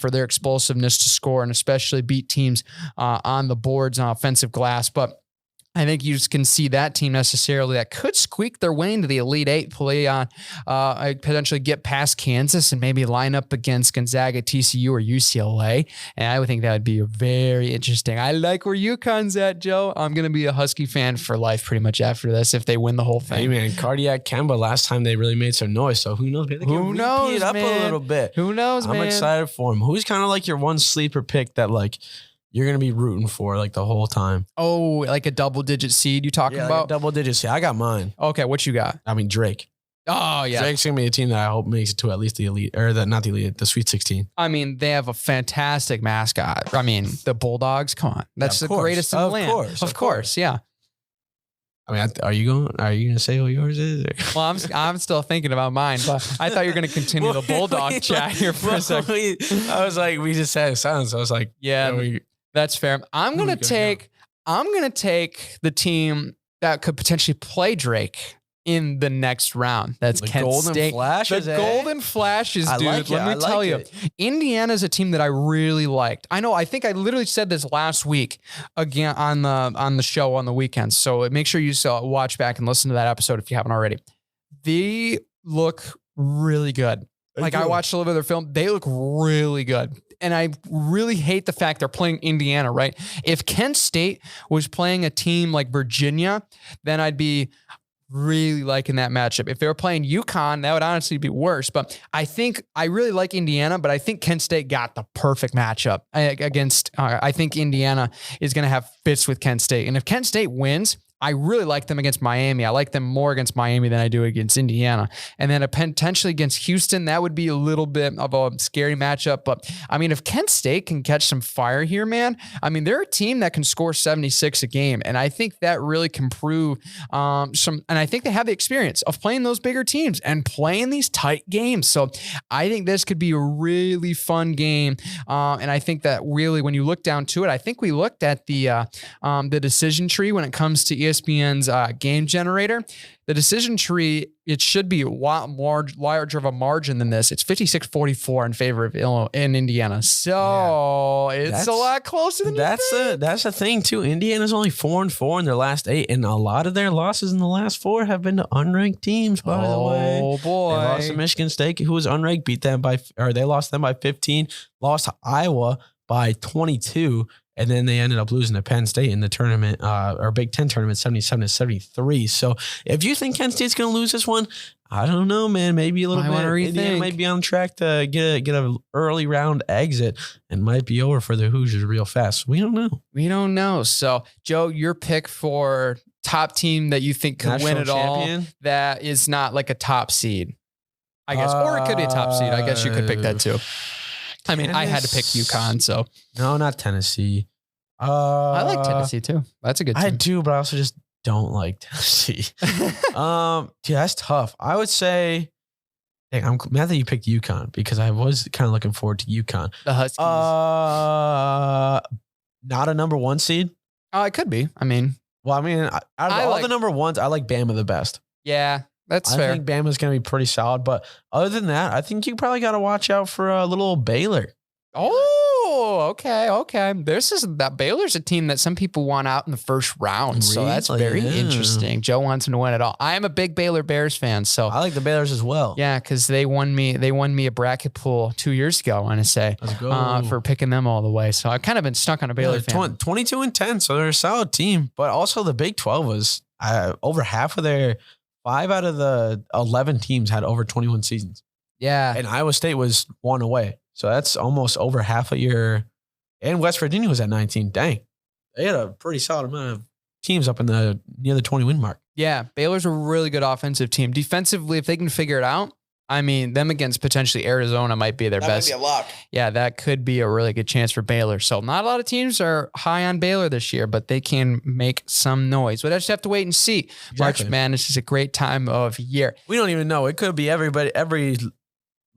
for their explosiveness to score and especially beat teams on the boards on offensive glass. But I think you just can see that team necessarily that could squeak their way into the Elite Eight, play on, potentially get past Kansas and maybe line up against Gonzaga, TCU, or UCLA. And I would think that would be very interesting. I like where UConn's at, Joe. I'm going to be a Husky fan for life pretty much after this if they win the whole thing. Hey, man, Cardiac Kemba, last time they really made some noise. So who knows? Maybe they can repeat it up a little bit. Who knows, man? I'm excited for him. Who's kind of like your one sleeper pick that like you're going to be rooting for like the whole time? Oh, like a double-digit seed you talking about? Like a double-digit seed. I got mine. Okay, what you got? I mean, Drake. Oh, yeah. Drake's going to be a team that I hope makes it to at least the Elite, or not the Elite, the Sweet 16. I mean, they have a fantastic mascot. I mean, the Bulldogs, come on. That's the greatest in the land. Of course, yeah. I mean, are you going to say what yours is? Well, I'm still thinking about mine, but I thought you were going to continue the Bulldog chat here for a second. I was like, we just had silence. I was like, yeah, that's fair. I'm going to take the team that could potentially play Drake in the next round. That's the Kent Golden State. Flashes, the Golden Flashes, dude. Let me tell you, Indiana's a team that I really liked. I think I literally said this last week again on the show on the weekends. So make sure you watch back and listen to that episode if you haven't already. They look really good. I watched a little bit of their film. They look really good. And I really hate the fact they're playing Indiana, right? If Kent State was playing a team like Virginia, then I'd be really liking that matchup. If they were playing UConn, that would honestly be worse. But I think I really like Indiana, but I think Kent State got the perfect matchup against. I think Indiana is going to have fits with Kent State. And if Kent State wins, I really like them against Miami. I like them more against Miami than I do against Indiana. And then potentially against Houston, that would be a little bit of a scary matchup. But I mean, if Kent State can catch some fire here, man, I mean, they're a team that can score 76 a game. And I think that really can prove and I think they have the experience of playing those bigger teams and playing these tight games. So I think this could be a really fun game. And I think that really, when you look down to it, I think we looked at the decision tree when it comes to ESPN's game generator. The decision tree, it should be a lot larger of a margin than this. It's 56-44 in favor of Indiana. So it's a lot closer than that's the thing too. Indiana's only 4-4 in their last 8, and a lot of their losses in the last 4 have been to unranked teams. By the way, oh boy, they lost to Michigan State, who was unranked, they lost them by 15. Lost to Iowa by 22. And then they ended up losing to Penn State in the tournament, or Big Ten tournament, 77-73. So if you think Kent State's going to lose this one, I don't know, man. Maybe a little bit. Indiana might be on track to get an early round exit and might be over for the Hoosiers real fast. We don't know. So, Joe, your pick for top team that you think could win it all, that is not like a top seed, I guess. Or it could be a top seed. I guess you could pick that too. I mean, I had to pick UConn, so. No, not Tennessee. I like Tennessee too. That's a good team. I do, but I also just don't like Tennessee. Dude, that's tough. I would say, I'm mad that you picked UConn because I was kind of looking forward to UConn. The Huskies. Not a number 1 seed? It could be. I mean, out of all the number 1s, I like Bama the best. Yeah. That's fair. I think Bama's going to be pretty solid. But other than that, I think you probably got to watch out for a little Baylor. Oh, okay. Baylor's a team that some people want out in the first round. So that's very interesting. Joe wants them to win it all. I am a big Baylor Bears fan. So I like the Baylors as well. Yeah, because they won me a bracket pool 2 years ago, I want to say, for picking them all the way. So I've kind of been stuck on a Baylor fan. 22-10. So they're a solid team. But also the Big 12 was over half of their 5 out of the 11 teams had over 21 seasons. Yeah. And Iowa State was 1 away. So that's almost over half of your... And West Virginia was at 19. Dang. They had a pretty solid amount of teams up in near the 20-win mark. Yeah. Baylor's a really good offensive team. Defensively, if they can figure it out, I mean, them against potentially Arizona might be their best. That might be a lock. Yeah, that could be a really good chance for Baylor. So not a lot of teams are high on Baylor this year, but they can make some noise. We'll just have to wait and see. Exactly. March Madness is a great time of year. We don't even know. It could be every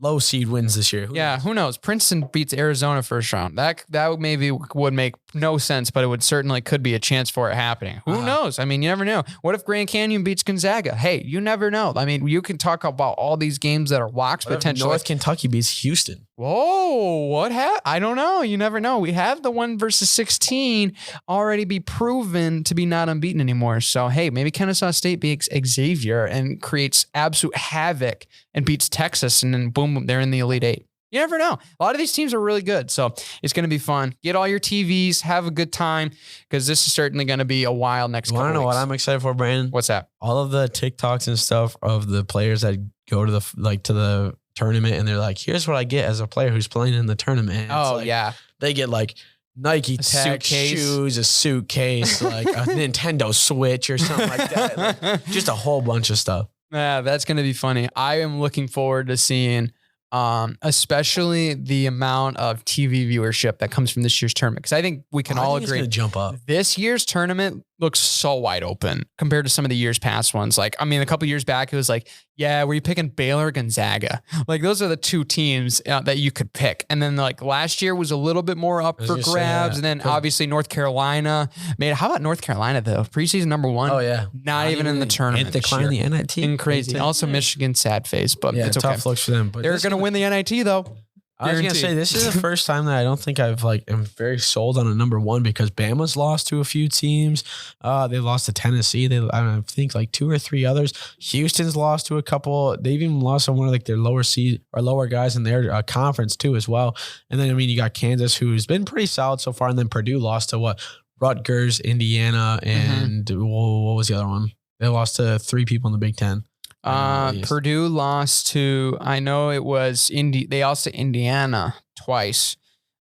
low seed wins this year. Who knows? Princeton beats Arizona first round. That maybe would make no sense, but it would certainly could be a chance for it happening. Who knows? I mean, you never know. What if Grand Canyon beats Gonzaga? Hey, you never know. I mean, you can talk about all these games that are locks potentially. North Kentucky beats Houston. Whoa, what happened? I don't know. You never know. We have the 1 versus 16 already be proven to be not unbeaten anymore. So, hey, maybe Kennesaw State beats Xavier and creates absolute havoc and beats Texas, and then boom, they're in the Elite Eight. You never know. A lot of these teams are really good. So it's going to be fun. Get all your TVs, have a good time, because this is certainly going to be a wild next couple weeks. Want to know what I'm excited for, Brandon? What's that? All of the TikToks and stuff of the players that go to the tournament, and they're like, here's what I get as a player who's playing in the tournament. Oh, yeah. They get like Nike Tech shoes, a suitcase, like a Nintendo Switch or something like that. Like, just a whole bunch of stuff. Yeah, that's going to be funny. I am looking forward to seeing especially the amount of TV viewership that comes from this year's tournament. Because I think we can all agree, it's gonna jump up. This year's tournament looks so wide open compared to some of the years past ones. Like, I mean, a couple years back, it was like, yeah, were you picking Baylor or Gonzaga? Like, those are the two teams that you could pick. And then like last year was a little bit more up for grabs. And then obviously North Carolina made. How about North Carolina though? Preseason number 1. Oh yeah, not even in the tournament. And decline the NIT. And crazy. Also Michigan, sad face, but yeah, it's tough okay. looks for them. But they're going to win the NIT though. I was going to say, this is the first time that I don't think am very sold on a number 1, because Bama's lost to a few teams. They lost to Tennessee. I think like 2 or 3 others. Houston's lost to a couple. They've even lost on one of like their lower seed or lower guys in their conference too as well. And then, I mean, you got Kansas, who's been pretty solid so far. And then Purdue lost to Rutgers, Indiana, and what was the other one? They lost to 3 people in the Big Ten. Purdue lost to, I know it was they lost to Indiana twice.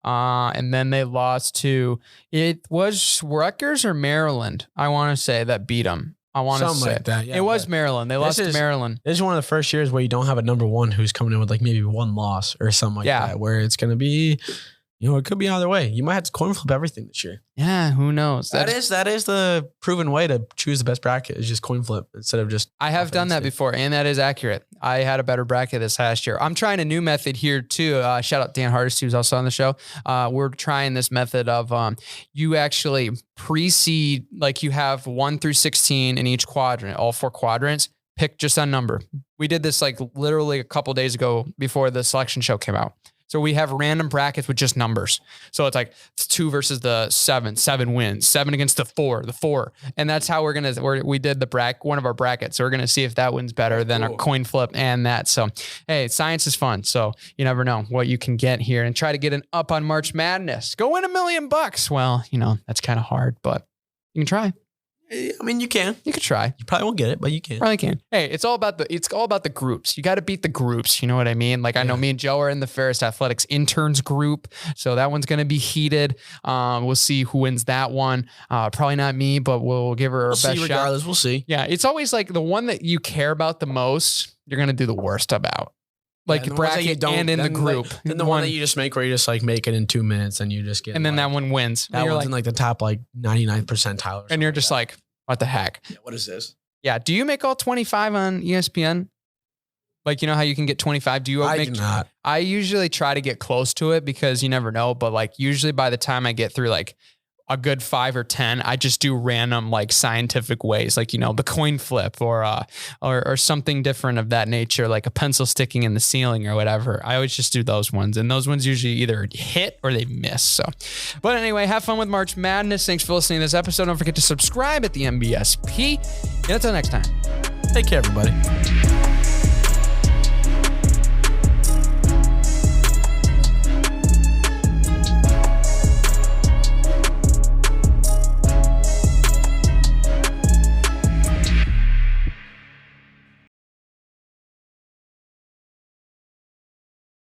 And then they lost to, it was Rutgers or Maryland, I want to say, that beat them. I want to say like that. Yeah, it was Maryland. They lost to Maryland. This is one of the first years where you don't have a number 1 who's coming in with like maybe 1 loss or something like that, where it's going to be, it could be either way. You might have to coin flip everything this year. Yeah, who knows? That is the proven way to choose the best bracket, is just coin flip instead of just. I have done that before, and that is accurate. I had a better bracket this last year. I'm trying a new method here too. Shout out Dan Hardesty, who's also on the show. We're trying this method of you actually pre-seed, like you have 1 through 16 in each quadrant, all 4 quadrants. Pick just a number. We did this like literally a couple days ago before the selection show came out. So we have random brackets with just numbers. So it's like 2 versus the 7 wins, 7 against the 4. And that's how we did one of our brackets. So we're going to see if that wins better than a coin flip and that. So, hey, science is fun. So you never know what you can get here, and try to get an up on March Madness. Go win $1 million. Well, that's kind of hard, but you can try. I mean, you can. You could try. You probably won't get it, but you can. Probably can. Hey, it's all about the groups. You got to beat the groups. You know what I mean? Like, I know me and Joe are in the Ferris Athletics interns group, so that one's going to be heated. We'll see who wins that one. Probably not me, but we'll give her our best shot. Regardless, we'll see. Yeah, it's always like the one that you care about the most, you're going to do the worst about. Like bracket and in the group. Then the one that you just make where you just like make it in 2 minutes and you just get. And then that one wins. That one's in like the top like 99th percentile. And you're just like, what the heck? Yeah, what is this? Yeah. Do you make all 25 on ESPN? Like, you know how you can get 25? Do not. I usually try to get close to it because you never know. But like usually by the time I get through like a good 5 or 10, I just do random like scientific ways, like, the coin flip or something different of that nature, like a pencil sticking in the ceiling or whatever. I always just do those ones, and those ones usually either hit or they miss. So, but anyway, have fun with March Madness. Thanks for listening to this episode. Don't forget to subscribe at the MBSP. And until next time, take care, everybody.